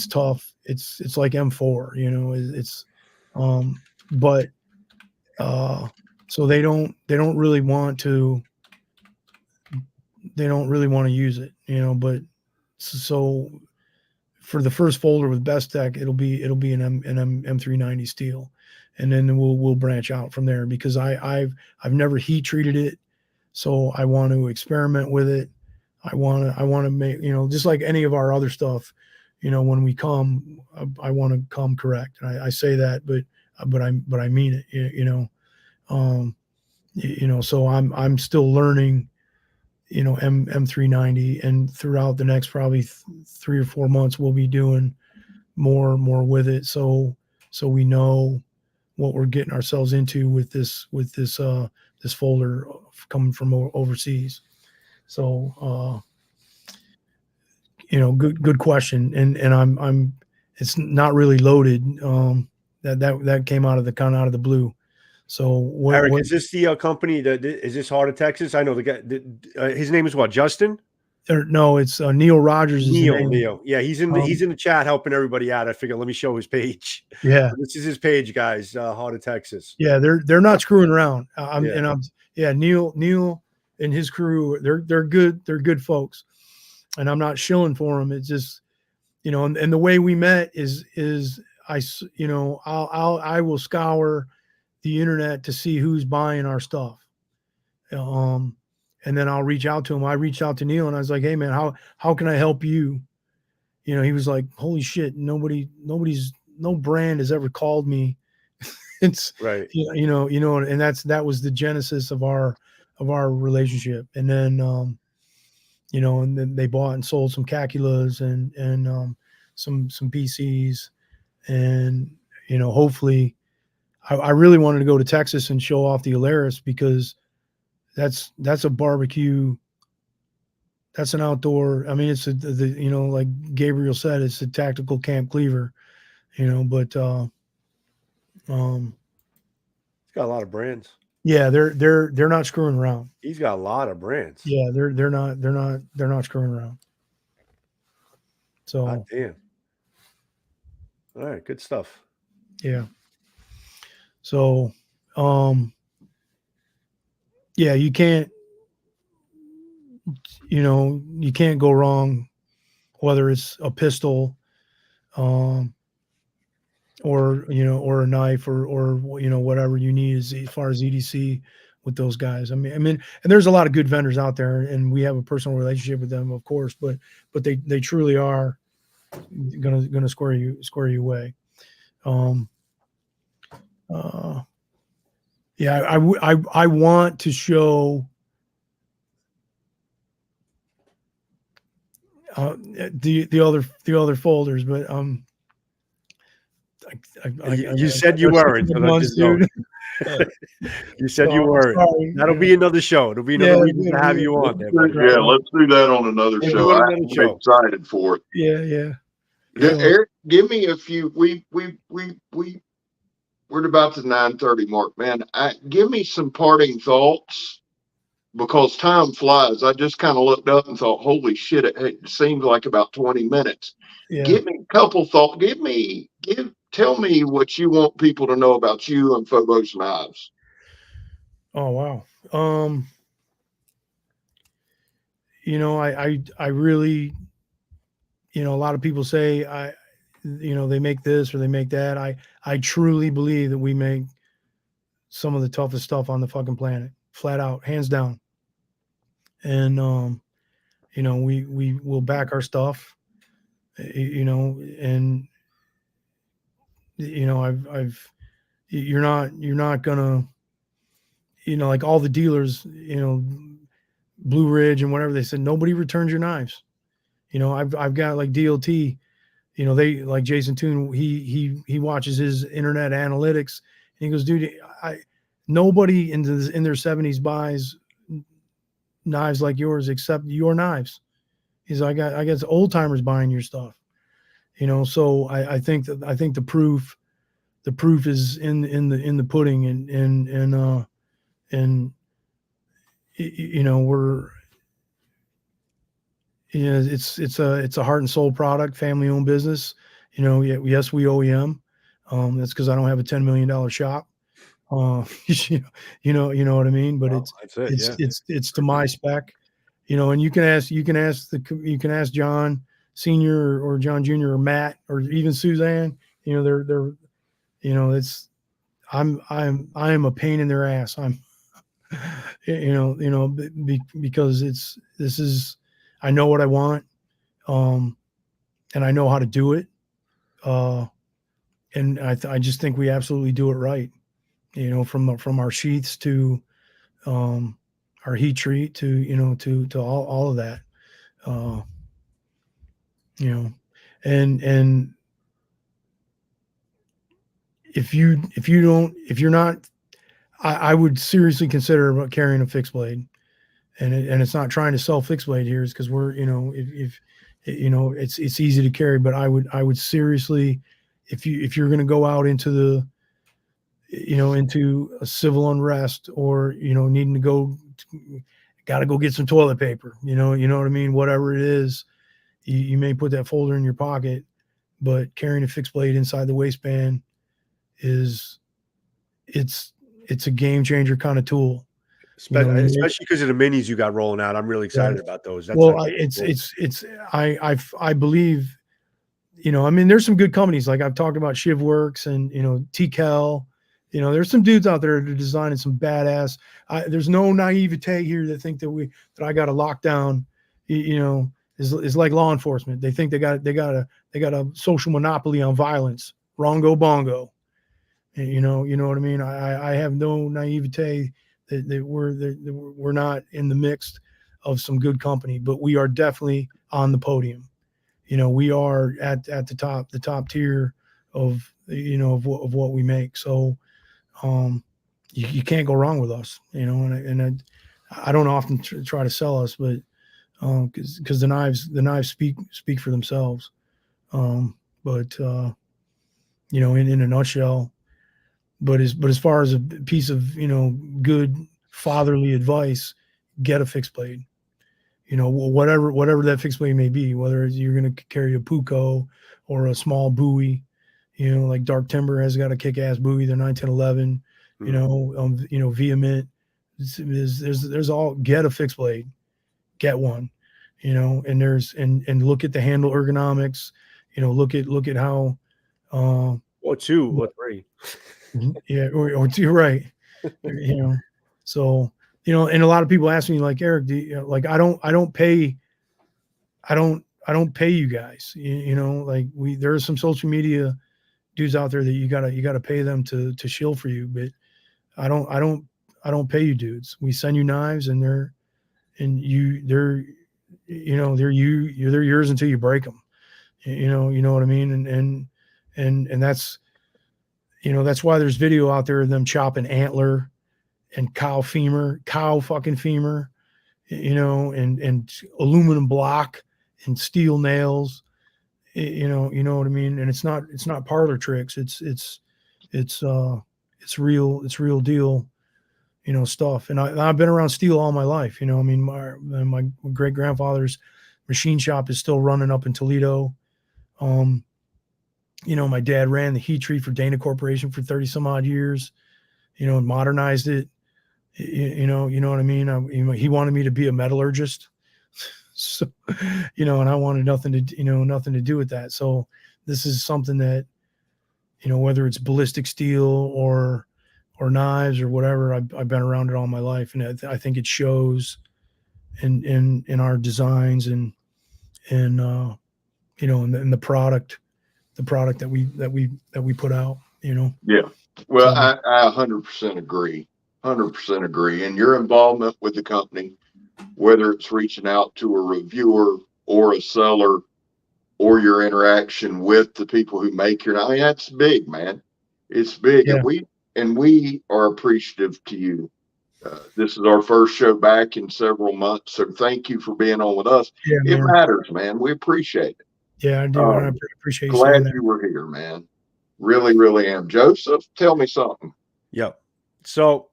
tough. It's like M4, but so they don't really want to use it, but so for the first folder with Best Tech, it'll be an M390 steel, and then we'll branch out from there, because I've never heat treated it, so I want to experiment with it. I want to make, just like any of our other stuff, when we come, I want to come correct. And I say that, but I mean it, so I'm still learning, M390, and throughout the next probably 3 or 4 months, we'll be doing more with it. So we know what we're getting ourselves into with this folder coming from overseas. So, good question. And I'm, it's not really loaded. That came out of the blue. So Eric, is this the company is this Heart of Texas? I know the guy. His name is what? Justin? No, it's Neil Rogers. Neil. Yeah, he's in the chat helping everybody out. I figured let me show his page. Yeah, this is his page, guys. Heart of Texas. Yeah, they're not screwing around. Neil and his crew, they're good folks, and I'm not shilling for them. It's just, and the way we met is I will scour the internet to see who's buying our stuff. And then I'll reach out to him. I reached out to Neil and I was like, hey man, how can I help you? You know, he was like, holy shit, no brand has ever called me. It's Right. And that was the genesis of our relationship. And then, and then they bought and sold some Calculas and some PCs. And, hopefully I really wanted to go to Texas and show off the Alaris because that's a barbecue. That's an outdoor. I mean, it's like Gabriel said, it's a tactical camp cleaver, but, He's got a lot of brands. yeah, they're not screwing around. He's got a lot of brands. Yeah, they're not screwing around. So God damn. All right, good stuff. yeah. So yeah, you can't go wrong, whether it's a pistol, or a knife or whatever you need as far as EDC with those guys. I mean, and there's a lot of good vendors out there, and we have a personal relationship with them, of course, but they truly are gonna square you away. Yeah, I want to show the other folders, but you said you weren't. So just dude. You said you weren't. That'll be another show. It'll be another reason to have you on there. Yeah, let's do that on another show. I'm excited for it. Yeah. Eric, give me a few. We're about the 9:30 mark, man. Give me some parting thoughts because time flies. I just kind of looked up and thought, holy shit, it seems like about 20 minutes. Yeah. Give me a couple thoughts. Tell me what you want people to know about you and Fobos Knives. Oh, wow. I really, a lot of people say they make this or they make that. I truly believe that we make some of the toughest stuff on the fucking planet, flat out, hands down. And, we will back our stuff, and, you're not gonna, like all the dealers, Blue Ridge and whatever, they said, nobody returns your knives. I've got like DLT, they like Jason Toon, he watches his internet analytics and he goes, dude, nobody in their 70s buys knives like yours except your knives. He's like, I guess old timers buying your stuff, so I think the proof is in the pudding, and we're, it's a heart and soul product, family owned business. Yes, we OEM. That's because I don't have a $10 million shop. You know what I mean? But it's to my spec, and you can ask John Senior or John Junior or Matt or even Suzanne. They're I am a pain in their ass. I'm because I know what I want, and I know how to do it, and I just think we absolutely do it right. From our sheaths to our heat treat to to all of that, and if you're not, I would seriously consider about carrying a fixed blade, and it's not trying to sell fixed blade here, is because we're if it's easy to carry, but I would seriously, if you're going to go out into the into a civil unrest, or needing to got to go get some toilet paper, you know what I mean, whatever it is, you may put that folder in your pocket, but carrying a fixed blade inside the waistband it's a game changer kind of tool, especially because of the minis you got rolling out. I'm really excited about those. That's I believe I mean, there's some good companies. Like I've talked about Shivworks and, TCal. There's some dudes out there that are designing some badass. There's no naivete here that think that I got a lockdown, is like law enforcement. They think they got a social monopoly on violence. Wrongo bongo. And, you know what I mean? I have no naivete that we're not in the mix of some good company, but we are definitely on the podium. We are at the top tier of, of what we make. So, you can't go wrong with us, and I don't often try to sell us, but, cause the knives speak for themselves. But, in a nutshell, but as far as a piece of, good fatherly advice, get a fixed blade. Whatever that fixed blade may be, whether you're going to carry a Puco or a small buoy, like Dark Timber has got a kick-ass buoy, they're 91011, Vehement. There's all, get a fixed blade, get one, and and look at the handle ergonomics, look at how, or two or three. Yeah, or two, right. So, and a lot of people ask me, like, Eric, like, I don't pay you guys, like there are some social media dudes out there that you gotta pay them to shill for you, but I don't pay you dudes. We send you knives and they're yours until you break them. You know what I mean? And that's, that's why there's video out there of them chopping antler and cow fucking femur, and aluminum block and steel nails, you know what I mean? And it's not parlor tricks. It's real deal, stuff. And I've been around steel all my life. I mean, my great grandfather's machine shop is still running up in Toledo. My dad ran the heat treat for Dana Corporation for 30 some odd years, and modernized it. You know what I mean? He wanted me to be a metallurgist. So, and I wanted nothing to do with that. So this is something that, whether it's ballistic steel or knives or whatever, I've been around it all my life. And I think it shows in our designs and in the product that we put out, Yeah. Well, so, I 100% agree. 100% agree. And your involvement with the company, whether it's reaching out to a reviewer or a seller or your interaction with the people who make your, I mean, that's big, man. It's big. Yeah. And we are appreciative to you. This is our first show back in several months. So thank you for being on with us. Yeah, it matters, man. We appreciate it. Yeah, I do. I appreciate you. Glad you were here, man. Really, really am. Joseph, tell me something. Yep. So,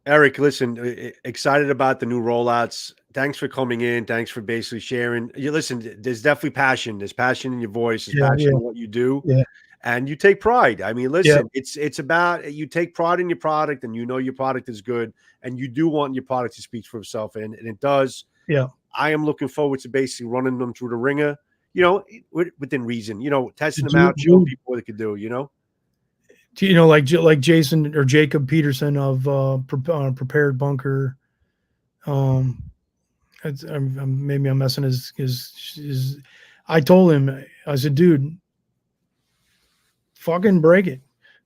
Eric, listen, excited about the new rollouts. Thanks for coming in. Thanks for basically sharing. You listen, there's definitely passion. There's passion in your voice. There's passion in what you do. Yeah. And you take pride. I mean, listen, it's about, you take pride in your product and your product is good and you do want your product to speak for itself. And it does. Yeah. I am looking forward to basically running them through the ringer, within reason, testing them out, showing people what they could do, like Jason or Jacob Peterson of Prepared Bunker. Maybe I'm messing his. I told him, I said, dude, fucking break it,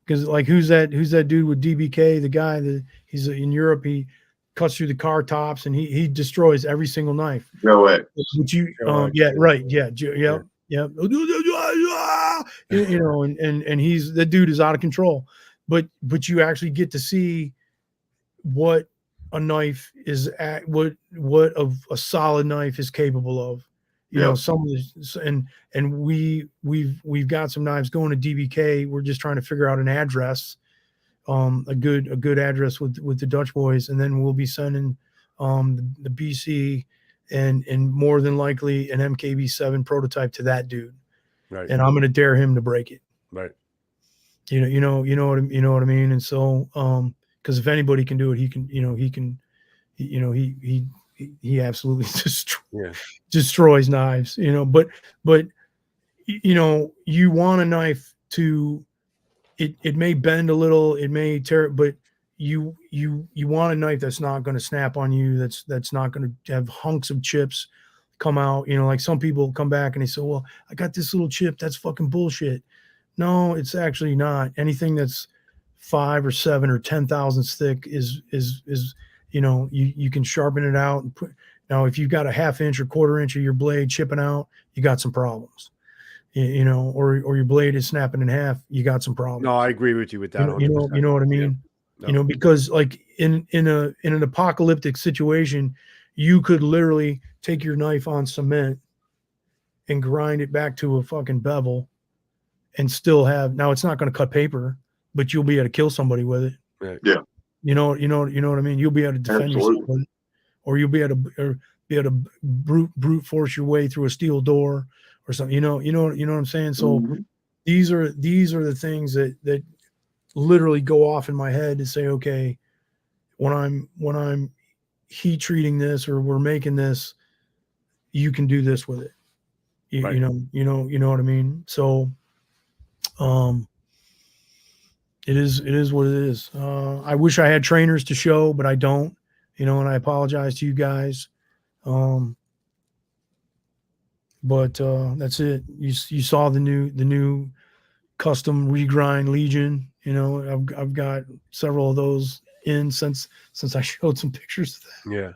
because like who's that dude with DBK? The guy that he's in Europe. He cuts through the car tops and he destroys every single knife. No way. Would you? Yeah, right. Yeah. Yeah. Yeah. And he's, that dude is out of control, but you actually get to see what a knife is at, what a solid knife is capable of. Some of this, and we've got some knives going to DBK. We're just trying to figure out an address, a good address with the Dutch boys, and then we'll be sending the BC and more than likely an MKB7 prototype to that dude. Right. And I'm going to dare him to break it. Right. You know what I mean? And so, cause if anybody can do it, he can, he absolutely destroys knives, but you know, you want a knife to, it may bend a little, it may tear, but you want a knife that's not going to snap on you. That's not going to have hunks of chips come out. You know, like some people come back and they say, well, I got this little chip. That's fucking bullshit. No, it's actually not. Anything that's 5 or 7 or 10 thousandths thick is, you know, you can sharpen it out and put. Now, if you've got a 1/2 inch or 1/4 inch of your blade chipping out, you got some problems. You know, or your blade is snapping in half, you got some problems. No, I agree with you with that. You know what I mean? Yeah. No. You know, because like in an apocalyptic situation, you could literally take your knife on cement and grind it back to a fucking bevel and still have, now it's not going to cut paper, but you'll be able to kill somebody with it. Right. Yeah. You know what I mean? You'll be able to defend yourself with it, or you'll be able to brute force your way through a steel door or something. You know what I'm saying? So these are the things that literally go off in my head to say, okay, when I'm heat treating this or we're making this, you can do this with it. Right. You know what I mean? So it is what it is. I wish I had trainers to show, but I don't, you know, and I apologize to you guys. But that's it. You saw the new custom regrind Legion. You know, I've got several of those in since I showed some pictures of that. Yeah.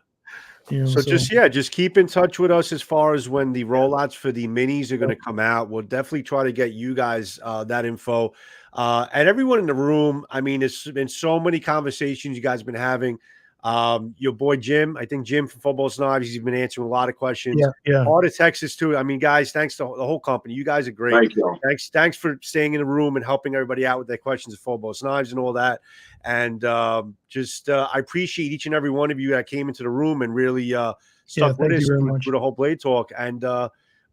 You know, So just keep in touch with us as far as when the rollouts for the minis are going to come out. We'll definitely try to get you guys that info. And everyone in the room, I mean, it's been so many conversations you guys have been having. Your boy Jim, I think Jim from Fobos Knives, he's been answering a lot of questions. Yeah. All to Texas too. I mean, guys, thanks to the whole company. You guys are great. Thank you. Thanks for staying in the room and helping everybody out with their questions of Fobos Knives and all that. And I appreciate each and every one of you that came into the room and really stuck with us through the whole Blade Talk. And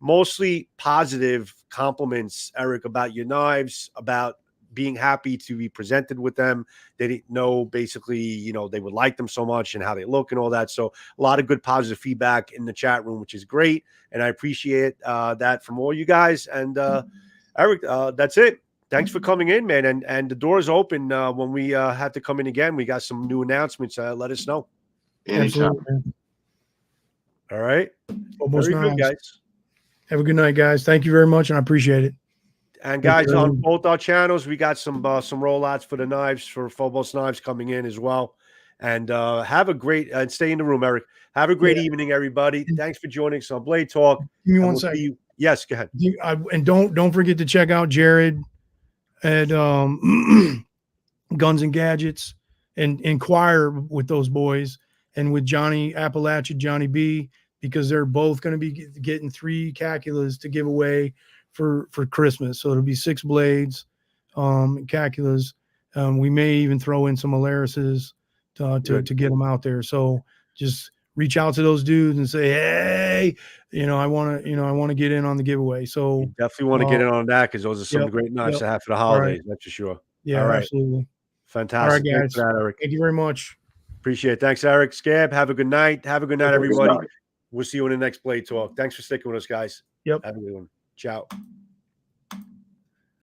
mostly positive compliments, Eric, about your knives, about being happy to be presented with them. They didn't know, basically, you know, they would like them so much and how they look and all that. So a lot of good positive feedback in the chat room, which is great. And I appreciate that from all you guys. And Eric, that's it. Thanks for coming in, man. And the door's open when we have to come in again. We got some new announcements. Let us know. Anytime. All right. Almost Very good, guys. Have a good night, guys. Thank you very much, and I appreciate it. And guys, on both our channels, we got some rollouts for the knives for Phobos Knives coming in as well. And have a great and stay in the room, Eric. Have a great evening, everybody. Thanks for joining us on Blade Talk. Give me one second. Yes, go ahead. And don't forget to check out Jared at Guns and Gadgets and inquire with those boys and with Johnny Appalachia, Johnny B, because they're both going to be getting 3 Calculas to give away for Christmas. So it'll be 6 blades, Calculas. We may even throw in some Alarises to get them out there. So just reach out to those dudes and say, hey, I want to get in on the giveaway. So you definitely want to get in on that, because those are some great knives to have for the holidays. That's for sure. Yeah, all right. Absolutely. Fantastic. All right, guys. Thanks for that, Eric. Thank you very much. Appreciate it. Thanks, Eric. Scab, have a good night. Have a good night, everybody. We'll see you in the next Blade Talk. Thanks for sticking with us, guys. Yep. Have a good one. Ciao.